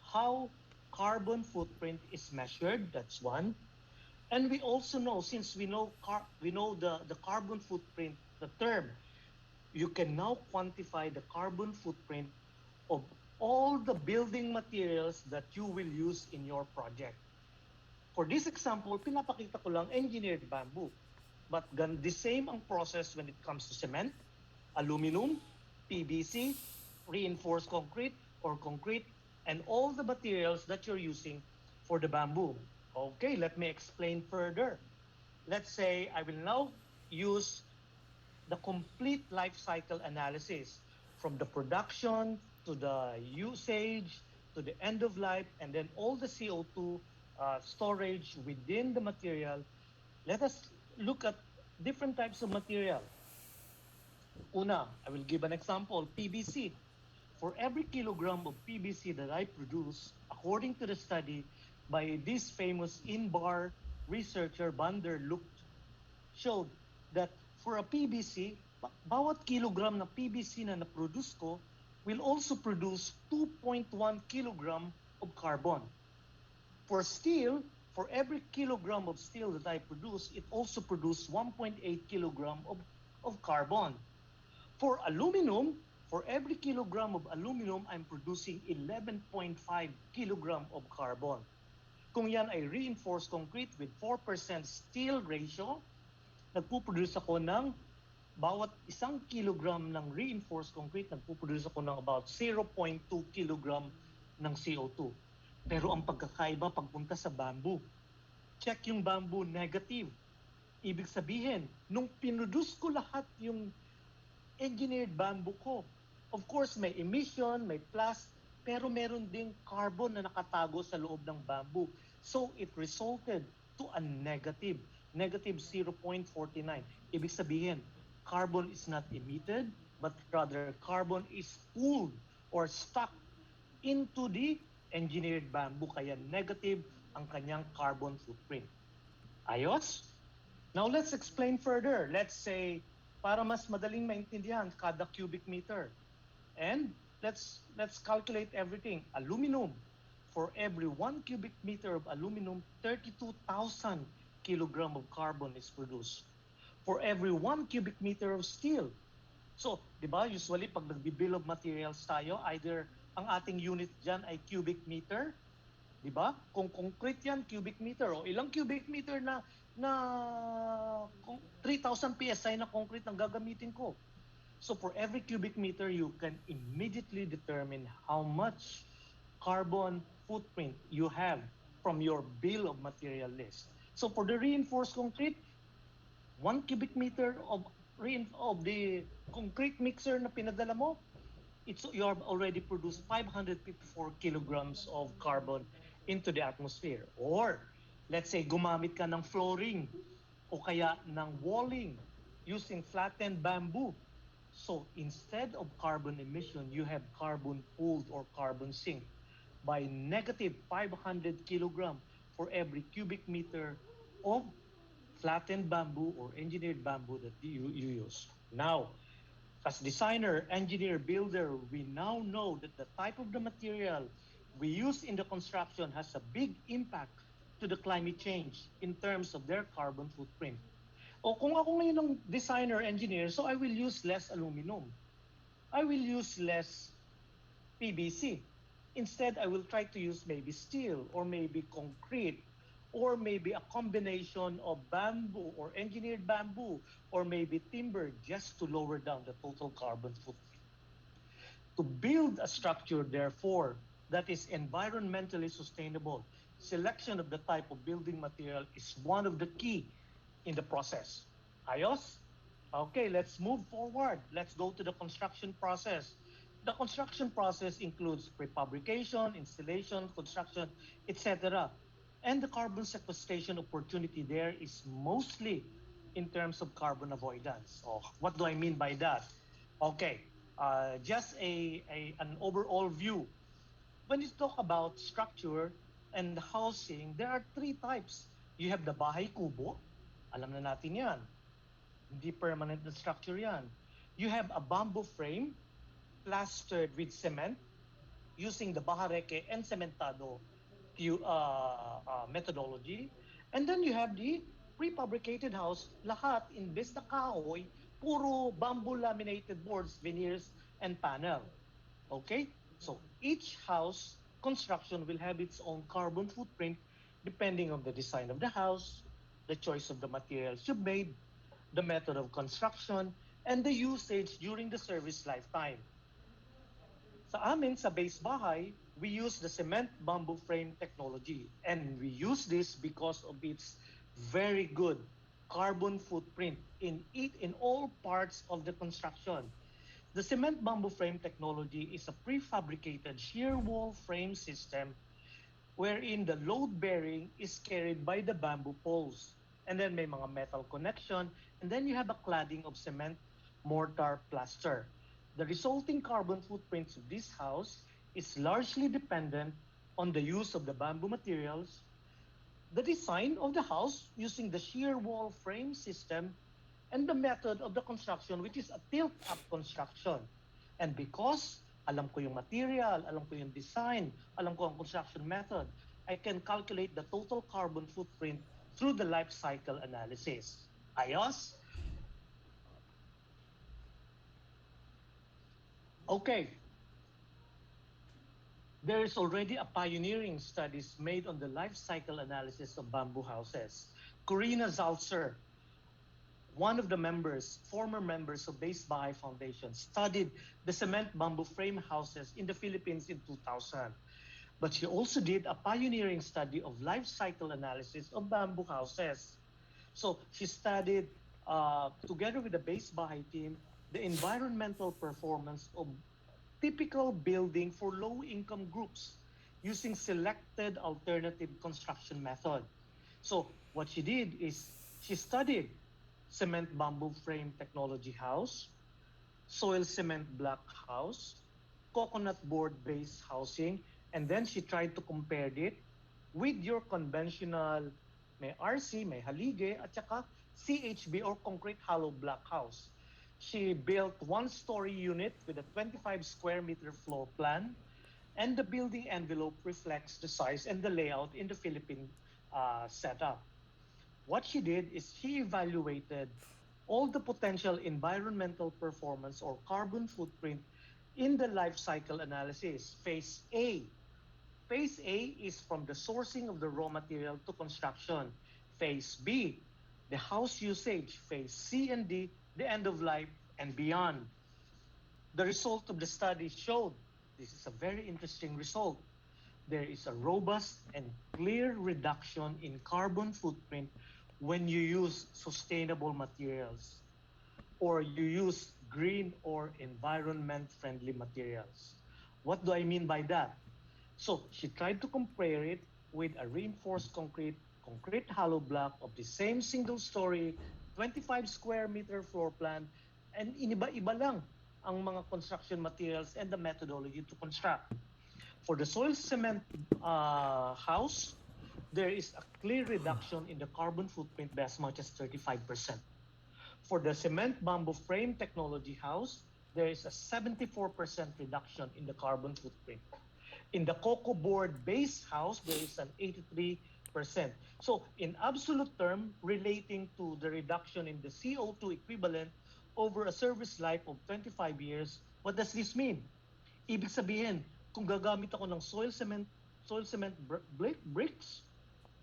how carbon footprint is measured, that's one. And we also know, since we know the carbon footprint, the term, you can now quantify the carbon footprint of all the building materials that you will use in your project. For this example, pinapakita ko lang engineered bamboo. But the same ang process when it comes to cement, aluminum, PVC, reinforced concrete or concrete, and all the materials that you're using for the bamboo. Okay, let me explain further. Let's say I will now use the complete life cycle analysis from the production to the usage to the end of life and then all the CO2 storage within the material. Let us look at different types of material. Una, I will give an example, PVC. For every kilogram of PVC that I produce, according to the study by this famous in-bar researcher Van der Lucht, showed that for a PVC, bawat kilogram na PVC na na-produce ko will also produce 2.1 kilogram of carbon. For steel, for every kilogram of steel that I produce, it also produces 1.8 kilogram of carbon. For aluminum, for every kilogram of aluminum, I'm producing 11.5 kilogram of carbon. Kung yan ay reinforced concrete with 4% steel ratio, nagpuproduce ako ng bawat isang kilogram ng reinforced concrete, nagpuproduce ako ng about 0.2 kilogram ng CO2. Pero ang pagkakaiba pagpunta sa bamboo, check yung bamboo negative. Ibig sabihin, nung pinroduce ko lahat yung engineered bamboo ko, of course may emission, may plus, pero meron ding carbon na nakatago sa loob ng bamboo. So it resulted to a negative 0.49. Ibig sabihin, carbon is not emitted, but rather carbon is pulled or stuck into the engineered bamboo. Kaya negative ang kanyang carbon footprint. Ayos? Now let's explain further. Let's say, para mas madaling maintindihan kada cubic meter. And let's calculate everything. Aluminum, for every 1 cubic meter of aluminum, 32,000 kilogram of carbon is produced. For every 1 cubic meter of steel. So, di ba, usually pag nagbi-bill of materials tayo, either ang ating unit dyan ay cubic meter, di ba? Kung concrete yan, cubic meter, o ilang cubic meter na 3,000 PSI na concrete ang gagamitin ko. So for every cubic meter, you can immediately determine how much carbon footprint you have from your bill of material list. So for the reinforced concrete, 1 cubic meter of the concrete mixer na pinadala mo, you have already produced 554 kilograms of carbon into the atmosphere. Or let's say gumamit ka ng flooring o kaya ng walling using flattened bamboo. So instead of carbon emission, you have carbon pulled or carbon sink by negative 500 kilogram for every cubic meter of flattened bamboo or engineered bamboo that you use. Now, as designer, engineer, builder, we now know that the type of the material we use in the construction has a big impact to the climate change in terms of their carbon footprint. O kung ako ngayon ng designer, engineer, so I will use less aluminum. I will use less PVC. Instead, I will try to use maybe steel or maybe concrete or maybe a combination of bamboo or engineered bamboo or maybe timber just to lower down the total carbon footprint. To build a structure, therefore, that is environmentally sustainable, selection of the type of building material is one of the key in the process. Ayos? Okay, let's move forward. Let's go to the construction process. The construction process includes prefabrication, installation, construction, etc. And the carbon sequestration opportunity there is mostly in terms of carbon avoidance. Oh, what do I mean by that? Okay, just an overall view. When you talk about structure and housing, there are three types. You have the bahay kubo, alam na natin yan. Hindi permanent na structure yan. You have a bamboo frame plastered with cement using the bahareke and cementado methodology. And then you have the prefabricated house, lahat imbes na kahoy, puro bamboo laminated boards, veneers, and panel. Okay? So each house construction will have its own carbon footprint depending on the design of the house, the choice of the materials you made, the method of construction, and the usage during the service lifetime. Sa amin, sa base bahay, we use the cement bamboo frame technology. And we use this because of its very good carbon footprint in all parts of the construction. The cement bamboo frame technology is a prefabricated shear wall frame system wherein the load bearing is carried by the bamboo poles. And then may mga metal connection, and then you have a cladding of cement, mortar, plaster. The resulting carbon footprints of this house is largely dependent on the use of the bamboo materials, the design of the house using the shear wall frame system, and the method of the construction, which is a tilt-up construction. And because alam ko yung material, alam ko yung design, alam ko ang construction method, I can calculate the total carbon footprint through the life cycle analysis. Ayos? Okay. There is already a pioneering studies made on the life cycle analysis of bamboo houses. Corina Zalzer, one of the members, former members of Base Bahay Foundation, studied the cement bamboo frame houses in the Philippines in 2000. But she also did a pioneering study of life cycle analysis of bamboo houses. So she studied, together with the Base Bahay team, the environmental performance of typical building for low-income groups using selected alternative construction method. So what she did is she studied cement bamboo frame technology house, soil cement block house, coconut board base housing, and then she tried to compare it with your conventional may RC, may halige, at saka CHB or concrete hollow block house. She built one-story unit with a 25 square meter floor plan, and the building envelope reflects the size and the layout in the Philippine setup. What she did is she evaluated all the potential environmental performance or carbon footprint in the life cycle analysis. Phase A. Phase A is from the sourcing of the raw material to construction. Phase B, the house usage. Phase C and D, the end of life and beyond. The result of the study showed, this is a very interesting result, there is a robust and clear reduction in carbon footprint when you use sustainable materials or you use green or environment friendly materials. What do I mean by that? So she tried to compare it with a reinforced concrete hollow block of the same single story, 25 square meter floor plan, and iniba-iba lang ang mga construction materials and the methodology to construct. For the soil cement house, there is a clear reduction in the carbon footprint by as much as 35%. For the cement bamboo frame technology house, there is a 74% reduction in the carbon footprint. In the cocoa board base house, there is an 83%. So in absolute term, relating to the reduction in the CO2 equivalent over a service life of 25 years, what does this mean? Ibig sabihin, kung gagamit ako ng soil cement bricks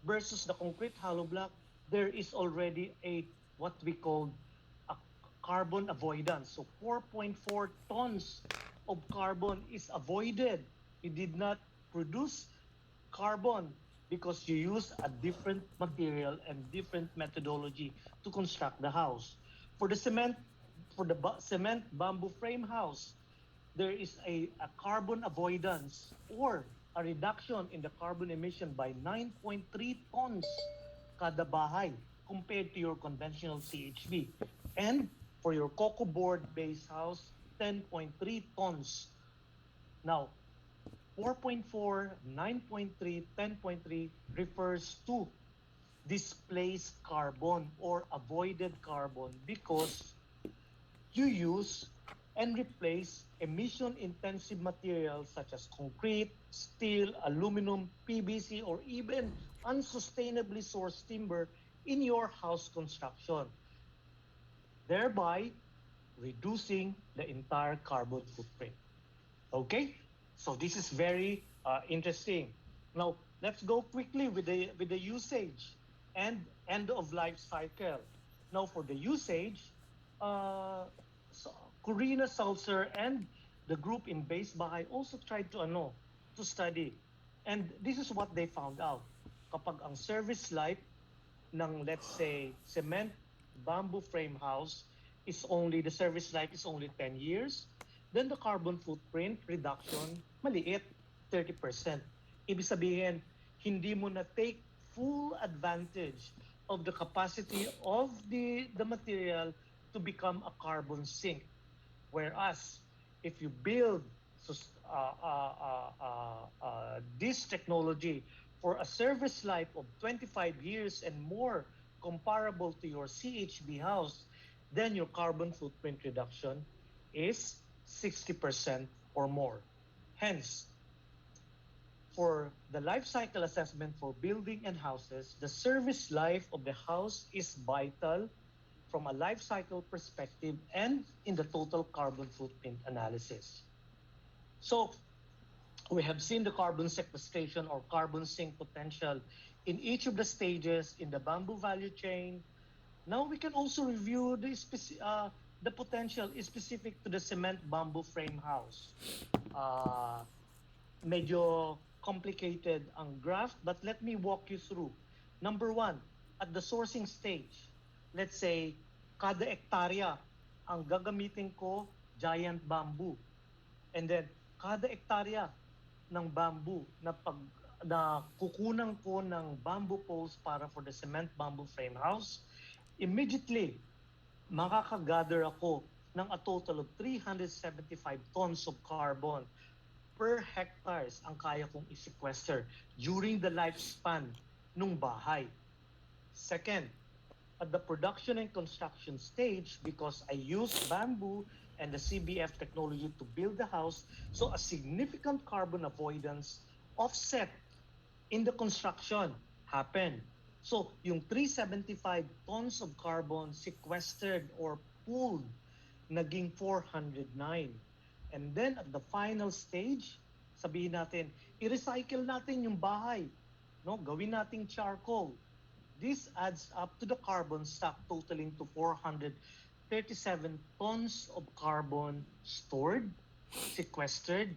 versus the concrete hollow block, there is already a what we call a carbon avoidance. So 4.4 tons of carbon is avoided. You did not produce carbon because you use a different material and different methodology to construct the house. For the cement, for the cement bamboo frame house, there is a carbon avoidance or a reduction in the carbon emission by 9.3 tons kada bahay compared to your conventional CHB. And for your cocoa board base house, 10.3 tons. Now, 4.4, 9.3, 10.3 refers to displaced carbon or avoided carbon because you use and replace emission-intensive materials such as concrete, steel, aluminum, PVC, or even unsustainably sourced timber in your house construction, thereby reducing the entire carbon footprint. Okay, so this is very interesting. Now let's go quickly with the usage and end of life cycle. Now for the usage, uh, Corina Salzer and the group in Base Bahay also tried to to study. And this is what they found out. Kapag ang service life ng, let's say, cement bamboo frame house is only, the service life is only 10 years, then the carbon footprint reduction maliit, 30%. Ibig sabihin, hindi mo na take full advantage of the capacity of the material to become a carbon sink. Whereas if you build this technology for a service life of 25 years and more, comparable to your CHB house, then your carbon footprint reduction is 60% or more. Hence, for the life cycle assessment for building and houses, the service life of the house is vital from a life cycle perspective and in the total carbon footprint analysis. So we have seen the carbon sequestration or carbon sink potential in each of the stages in the bamboo value chain. Now we can also review the potential is specific to the cement bamboo frame house. Medyo complicated ang graph, but let me walk you through. Number one, at the sourcing stage, let's say, kada ektarya, ang gagamitin ko, giant bamboo. And then, kada ektarya ng bamboo na kukunan ko ng bamboo poles para for the cement bamboo frame house, immediately, makakagather ako ng a total of 375 tons of carbon per hectares ang kaya kong i-sequester during the lifespan ng bahay. Second, at the production and construction stage, because I use bamboo and the CBF technology to build the house, so a significant carbon avoidance offset in the construction happen. So yung 375 tons of carbon sequestered or pooled, naging 409. And then at the final stage, sabihin natin, i-recycle natin yung bahay. No? Gawin nating charcoal. This adds up to the carbon stock totaling to 437 tons of carbon stored, sequestered,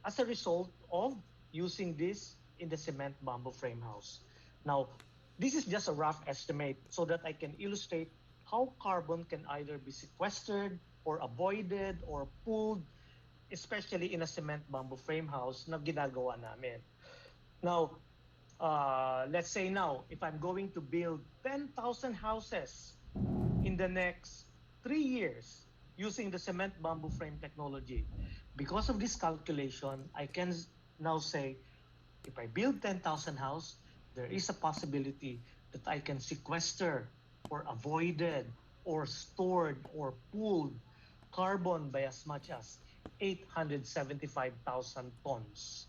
as a result of using this in the cement bamboo frame house. Now, this is just a rough estimate so that I can illustrate how carbon can either be sequestered or avoided or pooled, especially in a cement bamboo frame house na ginagawa namin. Now, let's say now, if I'm going to build 10,000 houses in the next 3 years using the cement bamboo frame technology, because of this calculation, I can now say, if I build 10,000 houses, there is a possibility that I can sequester or avoided or stored or pooled carbon by as much as 875,000 tons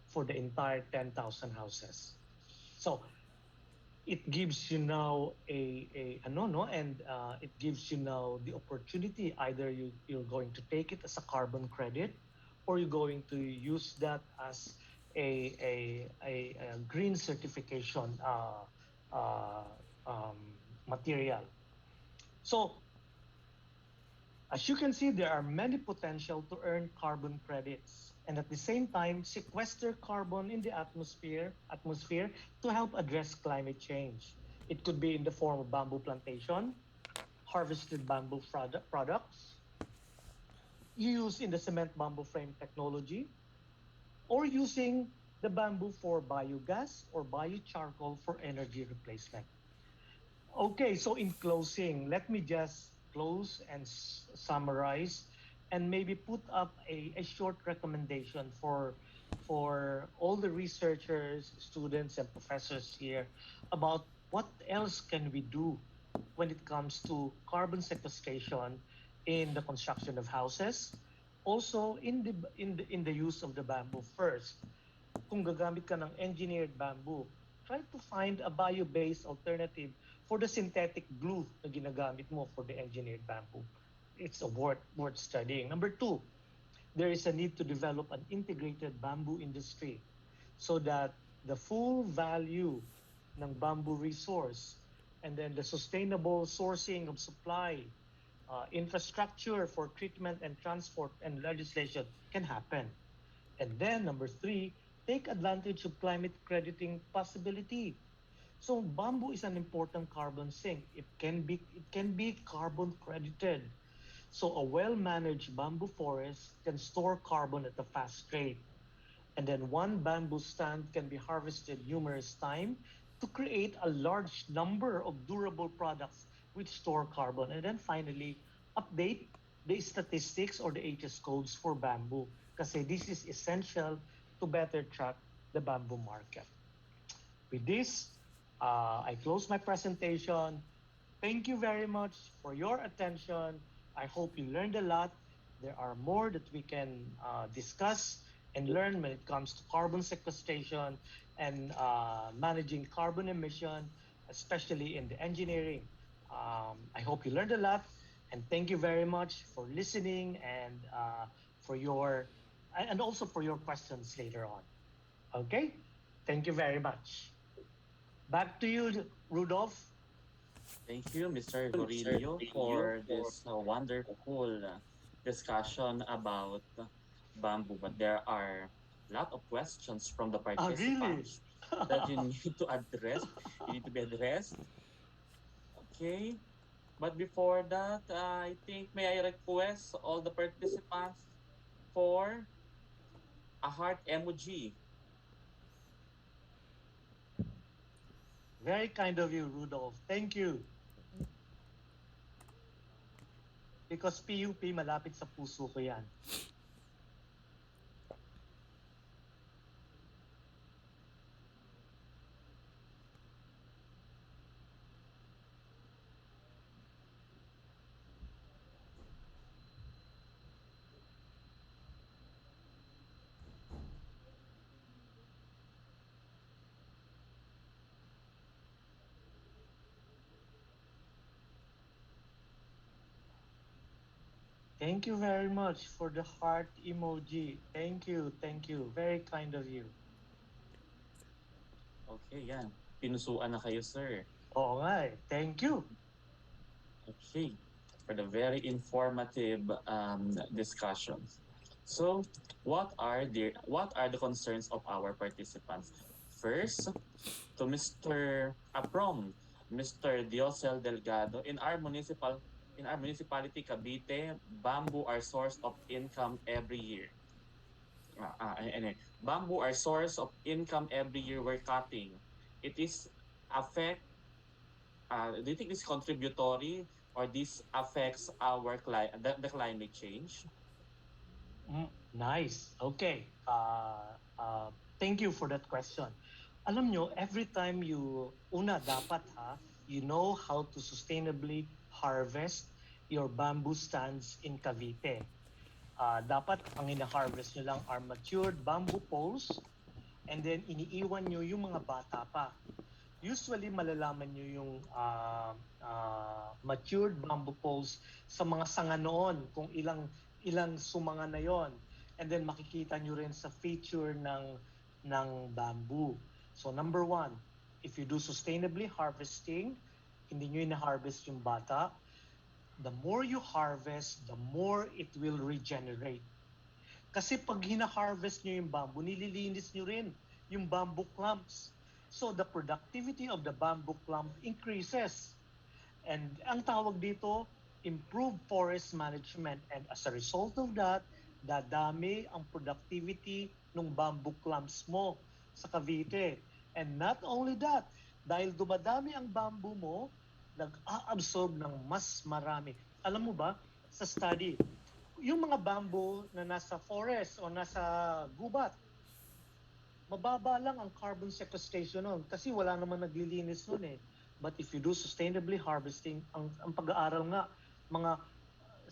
for the entire 10,000 houses. So it gives you now it gives you now the opportunity, either you're going to take it as a carbon credit or you're going to use that as a green certification material. So as you can see, there are many potential to earn carbon credits and at the same time sequester carbon in the atmosphere to help address climate change. It could be in the form of bamboo plantation, harvested bamboo products, used in the cement bamboo frame technology, or using the bamboo for biogas or biocharcoal for energy replacement. Okay, so in closing, let me just close and summarize and maybe put up a short recommendation for all the researchers, students, and professors here about what else can we do when it comes to carbon sequestration in the construction of houses. Also, in the use of the bamboo first. Kung gagamit ka ng engineered bamboo, try to find a bio-based alternative for the synthetic glue na ginagamit mo for the engineered bamboo. It's a worth studying. Number two, there is a need to develop an integrated bamboo industry so that the full value ng bamboo resource and then the sustainable sourcing of supply, infrastructure for treatment and transport and legislation can happen. And then number three, take advantage of climate crediting possibility. So bamboo is an important carbon sink. It can be carbon credited. So a well-managed bamboo forest can store carbon at a fast rate. And then one bamboo stand can be harvested numerous times to create a large number of durable products which store carbon. And then finally, update the statistics or the HS codes for bamboo because this is essential to better track the bamboo market. With this, I close my presentation. Thank you very much for your attention. I hope you learned a lot. There are more that we can discuss and learn when it comes to carbon sequestration and managing carbon emission, especially in the engineering. I hope you learned a lot, and thank you very much for listening and for your and also for your questions later on. Okay, thank you very much. Back to you, Rudolph. Thank you, Mr. Gorillo, for this wonderful discussion about bamboo. But there are a lot of questions from the Ah, really? participants that you need to address. You need to be addressed. Okay. But before that, I think may I request all the participants for a heart emoji. Very kind of you, Rudolph. Thank you. Because PUP malapit sa puso ko yan. Thank you very much for the heart emoji. Thank you, thank you. Very kind of you. Okay, yan. Pinusuan na kayo, sir. Oo nga eh. Thank you. Okay, for the very informative discussions. So, what are the concerns of our participants? First, to Mr. From Mr. Diosel Delgado, in our municipality Cavite, bamboo are source of income every year. Bamboo are source of income every year we're cutting. It is affect do you think this contributory or this affects the climate change? Nice. Okay. Thank you for that question. Alam nyo, every time dapat you know how to sustainably harvest your bamboo stands in Cavite. Dapat ang ina-harvest nyo lang are matured bamboo poles and then iniiwan nyo yung mga bata pa. Usually malalaman nyo yung matured bamboo poles sa mga sanga noon kung ilang sumanga na yon. And then makikita nyo rin sa feature ng bamboo. So number one, if you do sustainably harvesting, hindi nyo ina-harvest yung bata, the more you harvest, the more it will regenerate. Kasi pag hina-harvest nyo yung bamboo, nililinis nyo rin yung bamboo clumps. So the productivity of the bamboo clump increases. And ang tawag dito, improved forest management. And as a result of that, dadami ang productivity ng bamboo clumps mo sa Cavite. And not only that, dahil dumadami ang bamboo mo, nag-a-absorb ng mas marami. Alam mo ba, sa study, yung mga bamboo na nasa forest o nasa gubat, mababa lang ang carbon sequestration nun kasi wala naman naglilinis nun eh. But if you do sustainably harvesting, ang pag-aaral nga, mga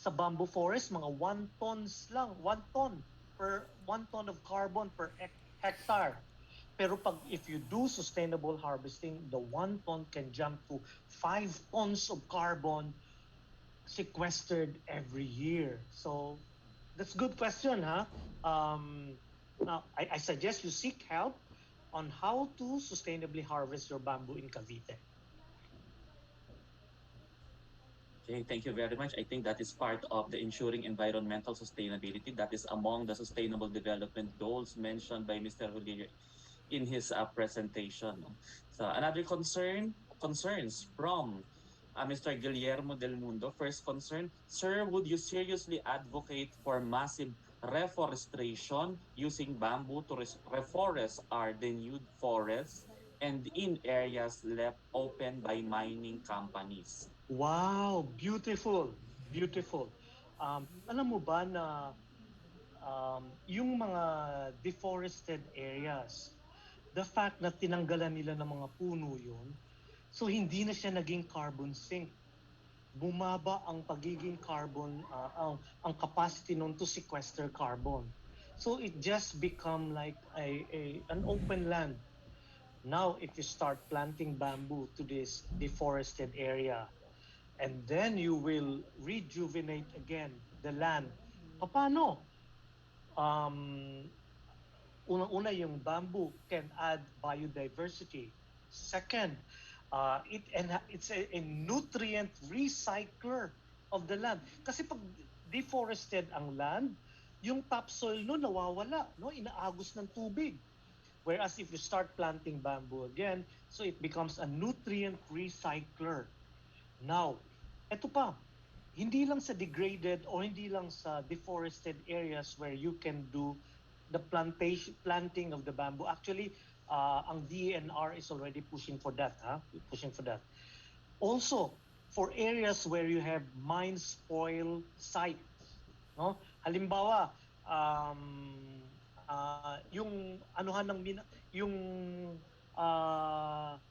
sa bamboo forest, mga 1 tons lang, 1 ton per 1 ton of carbon per hectare. Pero if you do sustainable harvesting, the 1 ton can jump to 5 tons of carbon sequestered every year. So that's a good question, huh? Now, I suggest you seek help on how to sustainably harvest your bamboo in Cavite. Okay, thank you very much. I think that is part of the ensuring environmental sustainability. That is among the sustainable development goals mentioned by Mr. Rodriguez in his presentation. No? So another concerns from Mr. Guillermo del Mundo. First concern, sir, would you seriously advocate for massive reforestation using bamboo to reforest our denuded forests and in areas left open by mining companies? Wow, beautiful, beautiful. Alam mo ba na yung mga deforested areas, the fact na tinanggalan nila ng mga puno yun, so hindi na siya naging carbon sink. Bumaba ang pagiging carbon, ang capacity nun to sequester carbon. So it just become like an open land. Now, if you start planting bamboo to this deforested area, and then you will rejuvenate again the land. Paano? Um, Unang-una, yung bamboo can add biodiversity. Second, it's a nutrient recycler of the land. Kasi pag deforested ang land, yung topsoil no nawawala, no, inaagos ng tubig. Whereas if you start planting bamboo again, so it becomes a nutrient recycler. Now, eto pa, hindi lang sa degraded o hindi lang sa deforested areas where you can do the planting of the bamboo. Actually, ang DNR is already pushing for that, pushing for that. Also, for areas where you have mine spoil sites, no? Halimbawa, yung anuhan ng yung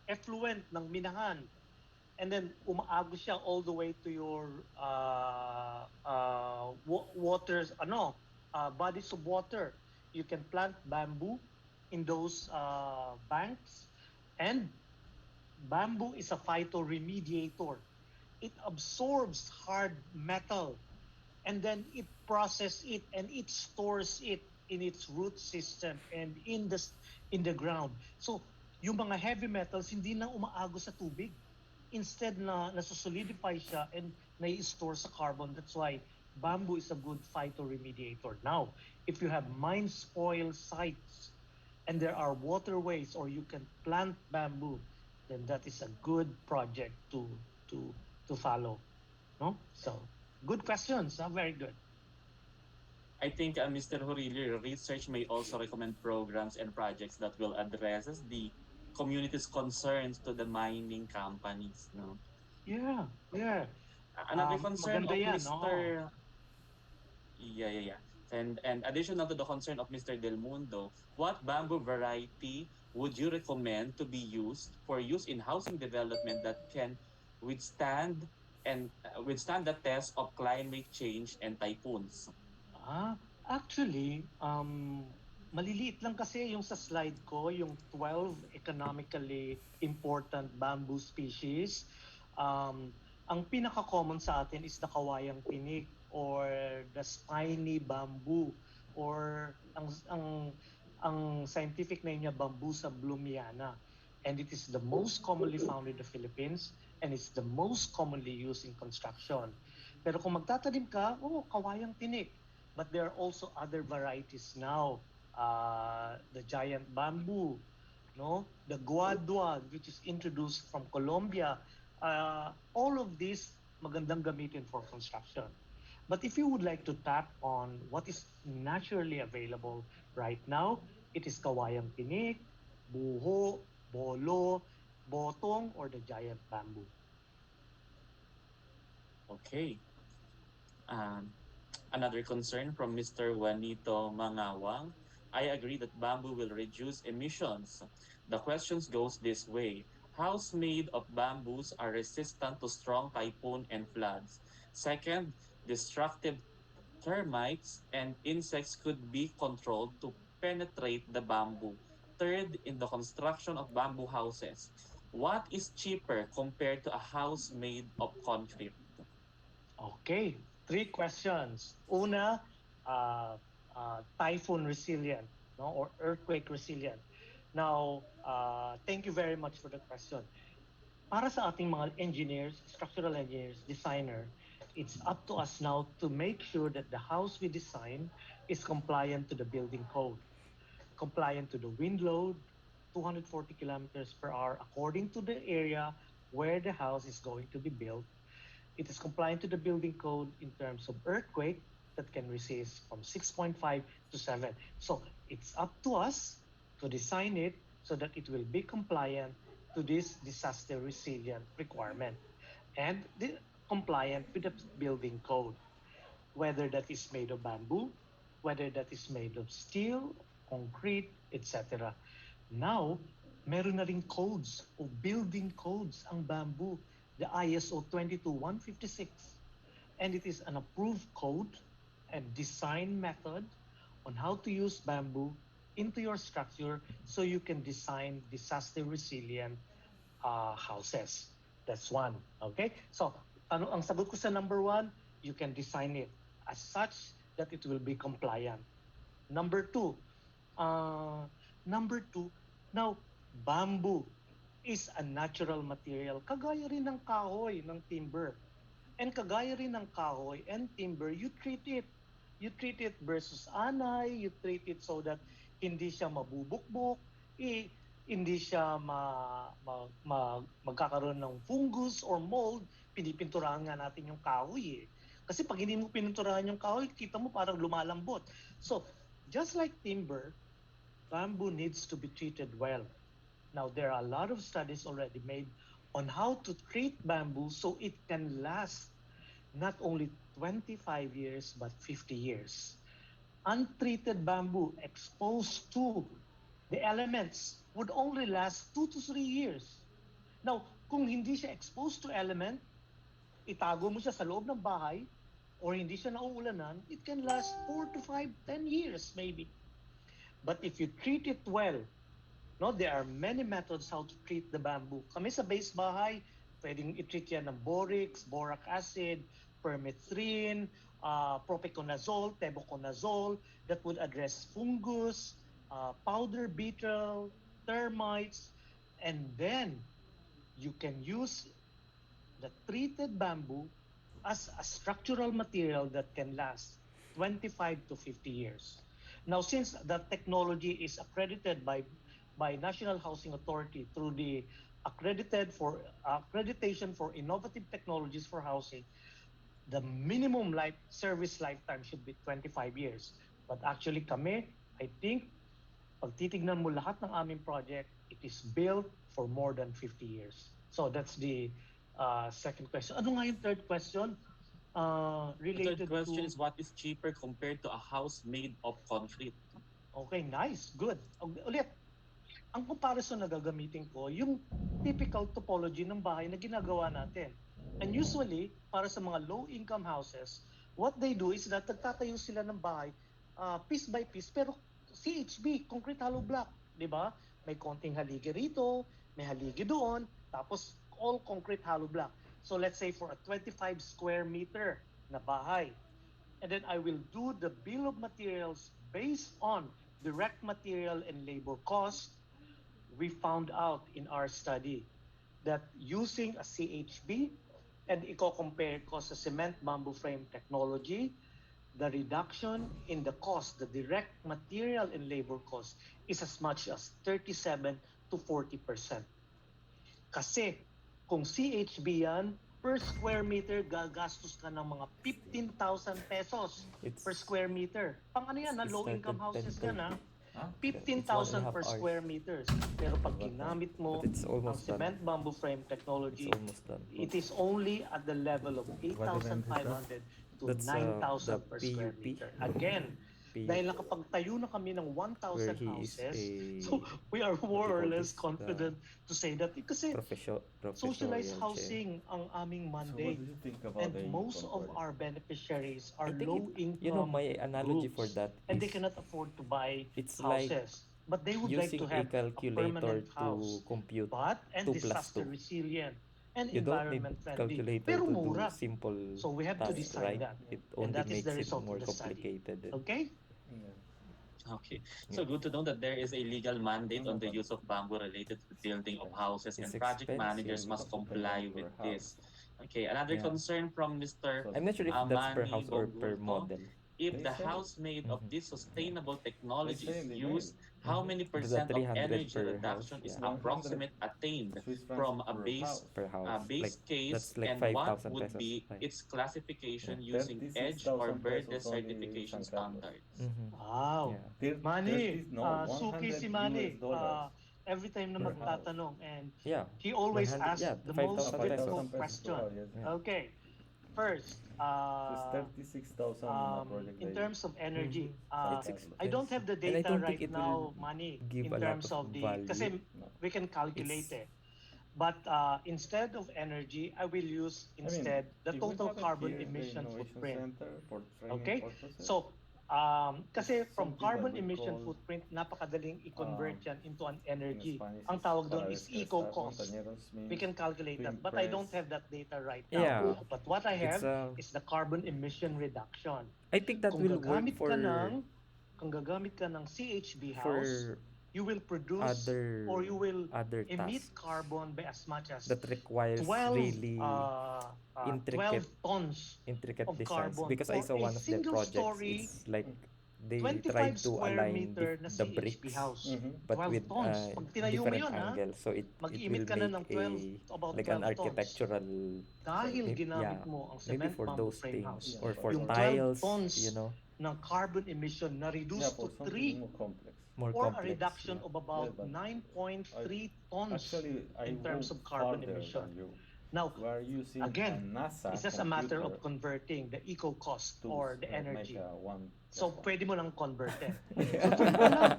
effluent ng minahan, and then umaagos siya all the way to your waters, bodies of water. You can plant bamboo in those banks, and bamboo is a phytoremediator. It absorbs hard metal, and then it processes it and it stores it in its root system and in the ground. So yung mga heavy metals hindi na umaagos sa tubig. Instead na nasusolidify siya and nai-store sa carbon. That's why bamboo is a good phytoremediator. Now, if you have mine spoil sites and there are waterways or you can plant bamboo, then that is a good project to to follow. No? So, good questions. Very good. I think Mr. Horillo, research may also recommend programs and projects that will address the community's concerns to the mining companies. No? Yeah, yeah. Another concern Maganda of yan. Oo. Mr. Yeah. And additional to the concern of Mr. Del Mundo, what bamboo variety would you recommend to be used for use in housing development that can withstand withstand the test of climate change and typhoons? Actually, maliliit lang kasi yung sa slide ko, yung 12 economically important bamboo species. Ang pinaka-common sa atin is the kawayang tinik or the spiny bamboo or ang scientific name niya Bambusa bloomiana, and it is the most commonly found in the Philippines and it's the most commonly used in construction. Pero kung magtatanim ka, kawayang tinik. But there are also other varieties now. The giant bamboo, no? The guadua, which is introduced from Colombia. All of these magandang gamitin for construction. But if you would like to tap on what is naturally available right now, it is kawayang tinik, buho, bolo, botong, or the giant bamboo. Okay. Um, Another concern from Mr. Juanito Mangawang. I agree that bamboo will reduce emissions. The questions goes this way. House made of bamboos are resistant to strong typhoon and floods. Second, destructive termites and insects could be controlled to penetrate the bamboo. Third, in the construction of bamboo houses, what is cheaper compared to a house made of concrete? Okay, three questions. Una, typhoon resilient, no, or earthquake resilient. Now, thank you very much for the question. Para sa ating mga engineers, structural engineers, designer, It's up to us now to make sure that the house we design is compliant to the building code, compliant to the wind load, 240 kilometers per hour according to the area where the house is going to be built. It is compliant to the building code in terms of earthquake that can resist from 6.5 to 7. So it's up to us to design it so that it will be compliant to this disaster resilient requirement and compliant with the building code, whether that is made of bamboo, whether that is made of steel, concrete, etc. Now, meron na ring codes o building codes ang bamboo, the ISO 22156. And it is an approved code and design method on how to use bamboo into your structure so you can design disaster resilient houses. That's one. Okay? So, ang sagot ko sa number one, you can design it as such that it will be compliant. Number two, uh, now, bamboo is a natural material. Kagaya rin ng kahoy, ng timber. And kagaya rin ng kahoy and timber, you treat it. You treat it versus anay, you treat it so that hindi siya mabubukbok, hindi siya magkakaroon ng fungus or mold. Pinipinturahan nga natin yung kahoy eh. Kasi pag hindi mo pininturahan yung kahoy, kita mo parang lumalambot. So, just like timber, bamboo needs to be treated well. Now, there are a lot of studies already made on how to treat bamboo so it can last not only 25 years but 50 years. Untreated bamboo exposed to the elements would only last 2 to 3 years. Now, kung hindi siya exposed to element, itago mo siya sa loob ng bahay or hindi siya nauulanan, it can last 4 to 5, 10 years maybe. But if you treat it well, no, there are many methods how to treat the bamboo. Kami sa base bahay, pwedeng i-treat yan ng boric acid, permethrin, propiconazole, tebuconazole that would address fungus, powder beetle, termites, and then you can use the treated bamboo as a structural material that can last 25 to 50 years. Now, since the technology is accredited by National Housing Authority through the accreditation for innovative technologies for housing, the minimum service lifetime should be 25 years. But actually kami, I think, pag titignan mo lahat ng aming project, it is built for more than 50 years. So that's the second question. Ano nga yung third question? The Related third question to... is, what is cheaper compared to a house made of concrete? Okay, nice. Good. Ulit, ang comparison na gagamitin ko, yung typical topology ng bahay na ginagawa natin. And usually, para sa mga low-income houses, what they do is that nagtatayo sila ng bahay piece by piece, pero CHB, concrete hollow block, di ba? May konting haligi rito, may haligi doon, tapos all concrete hollow block. So let's say for a 25 square meter na bahay, and then I will do the bill of materials based on direct material and labor cost. We found out in our study that using a CHB and i-compare ko sa cement bamboo frame technology, the reduction in the cost, the direct material and labor cost is as much as 37 to 40%. Kasi kung CHB yan, per square meter, gagastos ka ng mga 15,000 pesos per square meter. Pang ano yan, low-income houses yan, 15,000 per square meters. Pero pag ginamit mo ang cement bamboo frame technology, it is only at the level of 8,500 to 9,000 per square meter. Again, dahil nakapagtayo na kami ng 1,000 houses, so we are more or less confident to say that kasi socialized housing ang aming mandate. And most of our beneficiaries are low-income my analogy groups, for that and they is cannot afford to buy it's like houses. But they would like using to a have a calculator permanent to house, compute and 2 plus disaster 2. resilient and You don't need environment friendly. calculator Pero to do mura. simple So we have to tasks, decide right? that. It And only that is makes the it result more of the study. complicated. Okay? Okay, so good to know that there is a legal mandate on the use of bamboo related to the building of houses, and It's project expensive managers must comply with this. Okay, another Yeah. concern from Mr. I'm not sure if that's per Amani house or per Bongulto. model. If They the say, house made of Mm-hmm. this Yeah. sustainable they technology say is in the mail, used, how many The percent of 300 energy per house. reduction is Yeah. 100 approximate attained Swiss francs from a per house. Per house. Like base case, that's like and what 5,000 would pesos. be Like its classification yeah. using EDGE or 36,000 Verde pesos only certification San Carlos. standards? Mm-hmm. Wow. Yeah. 30, Manny, no, suki 100 si US Manny, dollars every time na per Mm-hmm. house. magtatanong, and Yeah. he always 100. asks Yeah. the most 5,000 pesos. difficult 5,000 pesos per question. house, yes. Yeah. Okay, first, So it's 36,000 in a project in like terms of Mm-hmm. energy, San It's Carlos. I don't have expensive, the and I data don't think right it will now, Manny, give in a lot terms of of the, value. kasi No. we can calculate It's it. But instead of energy, I will use I mean, instead the if we total have it carbon here in the emission Innovation footprint. Center for training Okay? purposes, So, it's kasi from something that carbon we emission call footprint, napakadaling i-convert um, yan into an in energy. Spanish Ang is tawag doon para is descrestar, eco-cost. montañeros We means can calculate to that, but I don't impress. have that data right now. yeah. But what I It's have is the carbon emission reduction. I think that Kung will work gagamit ka ng, kung gagamit ka ng CHB house, for you will produce or you will other emit tasks carbon by as much as that requires 12, really 12 intricate tons intricate of designs, carbon because I for saw a one of their single projects. story It's like they 25 tried to square align meter na the CHP bricks, house. but 12 with tons. Pag tinayo mo different yun, ha, angles, so it mag-emit will ka na make ng 12 to about like an 12 tons. architectural Dahil ginamit yeah, mo ang maybe cement for bamboo those frame house. things Yeah, or for Yung 12 tiles, tons you know, ng carbon emission na Yeah, reduced for to something 3 more complex. more or a complex. reduction Yeah. of about Yes, but 9.3 I tons actually I in terms go of carbon farther emission. than you. Now, We are using a again, NASA it's just a matter computer of converting the eco cost to or the make energy. a 1 So, plus 1. pwede mo lang convertin. So, doon pa lang,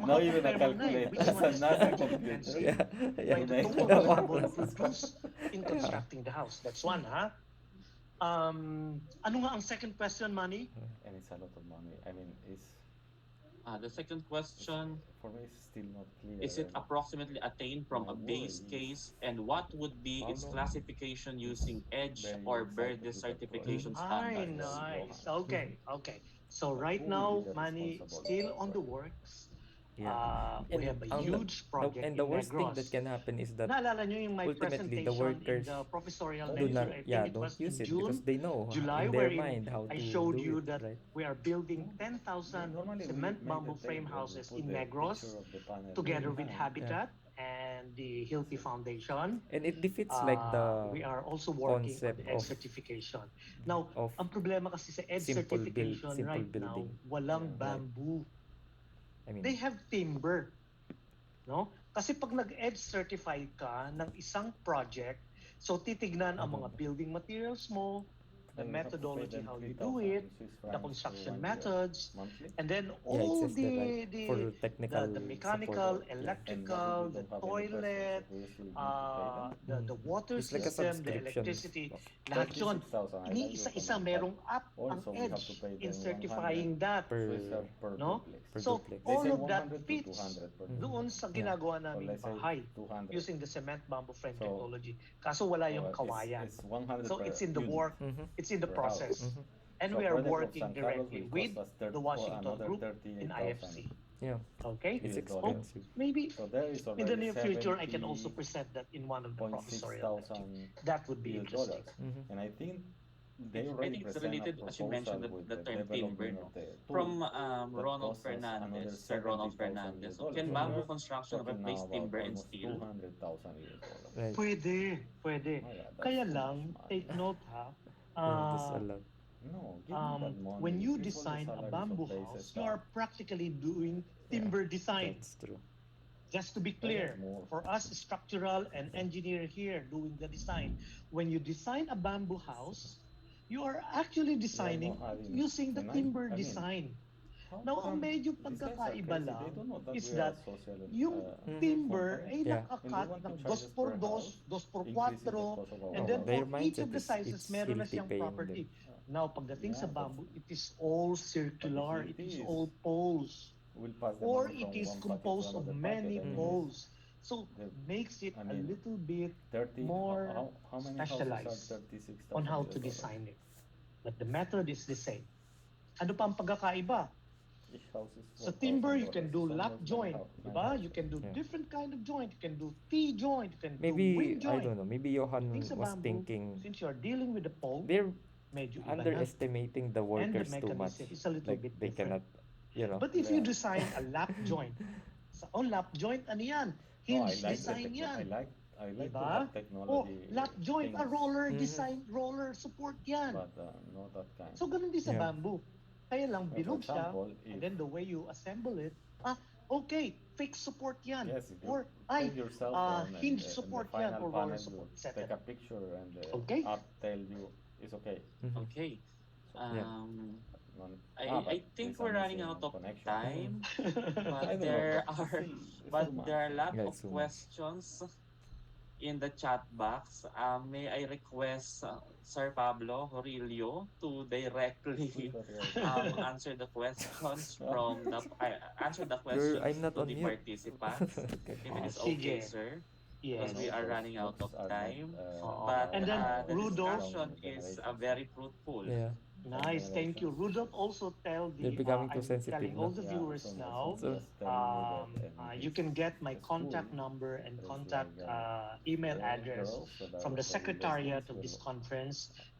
No, even a makapag-determine na eh, calculator. which one It's a is NASA energy computer. intensive Yeah, by yeah. the Make total one carbon plus one. produced in constructing the house. That's one, ha? Ano nga ang second question, Manny? And it's a lot of money. I mean, The second it's question, for me, it's still not clear. is it And approximately attained from my a base worry case? is And what would be how its long classification is using EDGE very or excited Verde with the certification project. Ay, standards? nice. Johan. Okay, okay. So But right who will now, be the Manny, responsible still for on the it? works. Yeah. We have a huge project and the in worst thing that Negros. can happen is that Naalala nyo yung my ultimately the presentation in workers the professorial do lecture, not I think it don't was use in it because June, they know July, in their wherein mind how I to showed do you it, that right? we are building 10,000 Normally, we cement make bamboo the frame table. We houses put in the Negros, picture of the panel together with behind. Habitat and the Hilti Foundation. And it defeats like the We are also working on concept the EDGE of certification. Now, of ang problema kasi sa EDGE certification simple right now, building, walang Yeah. bamboo. I mean, They have timber. No? Kasi pag nag-EDGE certified ka ng isang project, so titignan ang mga building materials mo, the Then you have to pay methodology them how you 3,000 do it, Swiss the francs construction for 1 year methods, monthly. and then yeah, it all says that, right, for technical the support. mechanical, Yeah. And electrical, we the don't have any toilet, questions, so we still need to pay them. the water It's like a system, the subscription electricity, box. lahat yun. 36,000. I Iniisa-isa but merong up ang also we have to EDGE pay in them 100 certifying that. Swiss per per No? duplex. per So, duplex. They all say of that 100 to fits 200 per doon duplex. sa Yeah. ginagawa So naming let's say bahay 200. using the cement bamboo frame So, technology. Kaso wala yung kawayan. It's 100 So per it's in the unit. work, Mhm. it's in the per house. process. Mhm. And So we are project of working San Carlos directly will with cost us the Washington another Group in 38,000. IFC. Yeah, Okay? it's US dollars. expensive. Maybe So there is in the already near future, I can also present that in one of the 70.6 professorial lectures. thousand That would be US interesting. dollars. Mhm. And I think they I already think it's present a related, as you mentioned, proposal with the the term timber, development no? of the From tool that Ronald costs us another Fernandez, Sir Ronald 70,000 Fernandez. US So, dollars. can So bamboo we're construction talking now replace about timber and almost steel? 200,000 US dollars. Right. Pwede, pwede. Oh yeah, that's Kaya too lang, much take money. note ha, Yeah, that's a lot. No, give me that money. when you Triple the design a salaries of bamboo the house, SSR. you are practically doing timber design. That's true. Just to be That clear, is more. for us structural and engineer here doing the design, when you design a bamboo house, you are actually They are designing not adding using the and timber I mean, design. how Now, ang come medyo these guys are pagkakaiba crazy? They lang don't know that is we are that a social yung timber company. ay Yeah. nakakat And they want to ng charge 2 us por per 2, house, 2 por increasing the 4, cost of our and Oh, then their for each of mindset the is sizes, it's meron na Hilti siyang paying property. them. Now, pagdating Yeah, sa but- bamboo, it is all circular, it is Hilti is- all poles, We'll pass the or money it from is one packet to composed of another many packet. I mean, poles. So, the- makes it I a mean, little bit 30, more how many houses specialized are 36,000 on how US to dollars? design it. But the method is the same. Ano pa ang pagkakaiba? Each house is Sa timber, you can $4,000. do Some lap have joint, di many ba? You houses. can do Yeah. different kind of joint. You can do T joint, you can do Maybe wing I joint. don't know. Maybe Pagdating Johan sa was bamboo, thinking since you're dealing with the pole, they're medyo iba na. underestimating the And the workers too much. mechanism is a little Like bit they different. cannot, you know. But if you Yeah. design a lap joint, lap joint, ano yan? No, Hinge design yan. I like the Diba? lap Oh, technology lap joint, things, roller Mhm. design, roller support yan. but not that kind. So, ganun din sa Yeah. bamboo. Kaya lang, For bilog siya, example, and if then the way you assemble it, okay, fixed support yan. yes, if you Or, ay, take your cell phone hinge and the support yan, final or roller panel support, will take etc. a picture and the Okay? app tell you it's okay. Mhm. Okay. So Yeah. non, I but think there's a we're running missing out of connection. time, I but don't know, there but it's are still it's but too much. there are a lot Yeah, of it's too much. questions in the chat box. May I request Sir Pablo Horilio to directly answer the questions from the answer the I'm questions not to on the mute. participants, Okay. if it is okay, Sige. sir, because we Yes. are those running out books of are not time. Oo. But And then, the Rudolph, discussion is very fruitful. Yeah. nice, thank you. Rudolph also tell They're the, becoming too I'm sensitive telling all now. the yeah, viewers so now, So just telling you that you can get my the school contact number and is contact like email boys and address girls that from are the for secretariat investments of will this conference,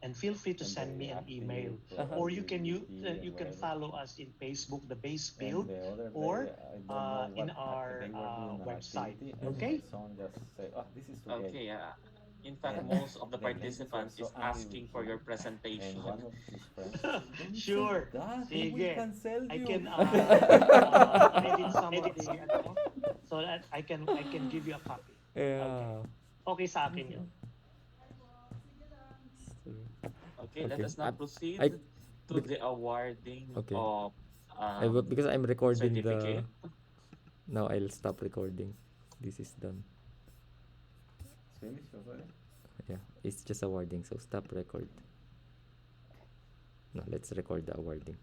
and feel free to and send the me an email. active Uh-huh. Or you can LGBT you and can whatever. follow us in Facebook, the base And field, the other or day, I don't know in what our they were doing an website. activity, and Mhm. my Okay? son just said, "Oh, this is too gay." Okay, in fact, And most of the the ladies were participants so is angry with asking for your him, and presentation. one of his friends said, "Don't say Sure. that. They will Sige. cancel I you." can edit some of the so that I can give you a copy. Okay. Yeah. Okay sa akin 'yun. So, Okay, let okay. us now proceed I to the awarding okay. of Because I'm recording certificate. now I'll stop recording. This is done. It's finished already. Yeah, it's just awarding, so stop record. No, let's record the awarding.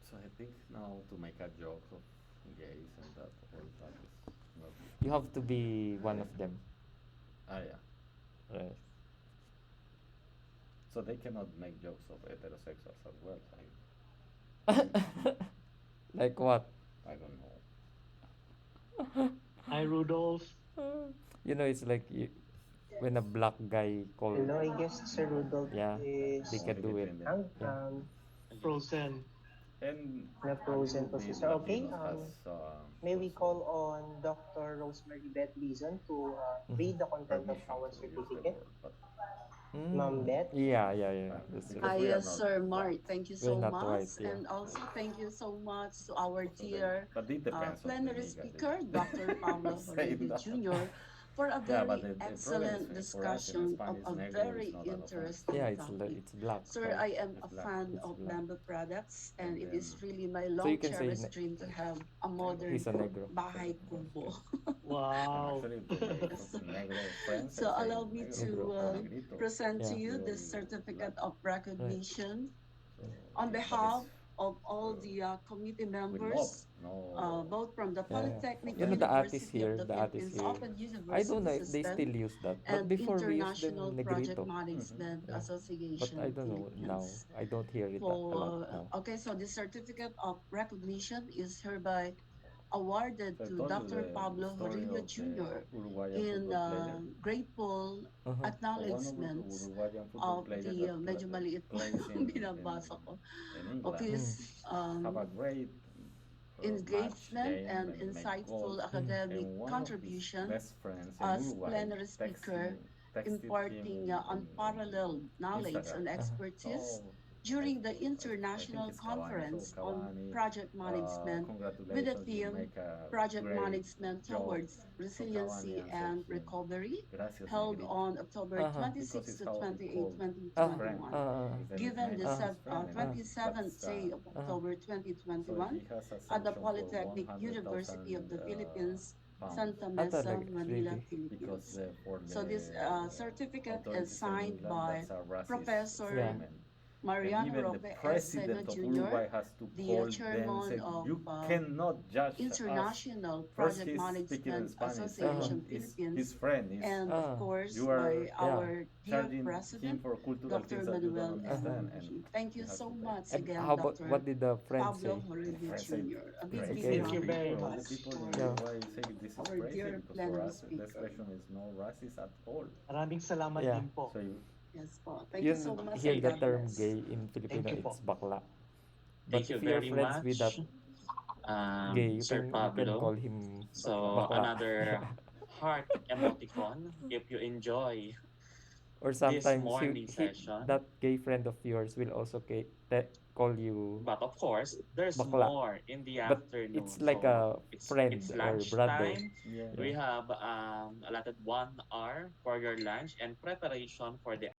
So I think now to make a joke of gays and that all that is not. You have to be one of them. Yeah. Right. So they cannot make jokes of heterosexuals as well. Like what? I don't know. Hi Rudolph. It's like when a black guy called. Hello, I guess Sir Rudolph Yeah, is they can do it. Between them. Yeah. Frozen. And Na frozen po si Sir. Okay, Latinos has, may we also call on Dr. Rosemary Beth Dizon to read the content of permission our to use the certificate? word, but Ma'am Beth? Yeah. because Ah, we are yes, not Sir white. Mark. Thank you We're so not much. white, yeah. And also thank you so much to our So dear but it depends on the plenary legal speaker, Dr. Pablo Say Aurelio that. Jr., for a Yeah, but very the problem excellent is for us in discussion of Spanish, a negro is very not an offense. interesting Yeah, topic. it's black. Sir, Right? I am It's a black. fan It's of black. bamboo products, and And it is then really my So you long can say cherished dream to have a modern he's a negro. bahay kubo. Wow. Actually, to make negro friends, So I say allow me to negro or negrito. present to Yeah. you the Very certificate black. of recognition So, on but behalf it's of all the committee with love, members, no. both from the Yeah. Polytechnic The artist University here, of the the artist Philippines, here. Open I University don't know if they System, still use that, but and before we used them International Project negrito. Management Yeah. But Association I of don't know now. Philippines. I don't hear it a lot now. Okay, so the certificate of recognition is hereby awarded So I to told you Dr. the Pablo story Horillo of the Jr. Uruguayan in football player. grateful Uh-huh. One of the acknowledgements Uruguayan football of player the that medyo maliit po plays yung binabasa ko in of England his have a great match engagement game and make insightful goals. academic And one contribution of his best friends in as Uruguay plenary speaker, texted imparting him unparalleled knowledge Instagram. and expertise Oh, during the I think international it's Cavani. conference So on Cavani, project management with the congratulations, you theme make a Project great Management job. Towards So Resiliency Cavani and answered him, Recovery, gracias held negrito. on October Uh-huh. 26 Because it's to how he 28, called his friend. 2021. His Given nickname the is his friend, and 27th that's day of October so 2021 he has a at the sanction for Polytechnic University of the 100,000 Philippines, pounds Santa Ata, Mesa, like, Manila, really? because Philippines. for So this the certificate authorities is in signed England, by that's a racist Professor Yeah. statement. And Mariano even the Roque S. Seno president of Jr., Uruguay has to the call them and chairman say, of you cannot judge us. International First, Project he's speaking in Management Spanish. Uh-huh. Second, Association is his Philippines, friend. Is and of Ah, course you by are yeah. our dear charging him President, for cultural Dr. things that you don't Manuel M. Uh-huh. understand, and Quezon. Thank you you have so to pay. much And again, how about what Dr. did the friend Pablo say? The Horillo friend say, Jr., a big, crazy. big Okay. Thank you round of very People, all the applause much. people in Yeah. for Uruguay say this is our crazy dear because for plenary us the speaker. expression is no racist at all. Maraming salamat Yeah. din po. So you, Yes po. Thank you so Yun, much here and the God Thank you. term bless. gay in Thank Filipino, you it's po. bakla. But Thank you if you're very friends with that much, gay, Sir you can Pablo. call him So bakla. another heart emoticon if you enjoy Or this sometimes morning that session. gay friend of yours will also call you But of course, there's bakla. more in the But it's afternoon. like So a it's friend or brother. lunchtime. yeah. Yeah. We have allotted 1 hour for your lunch and preparation for the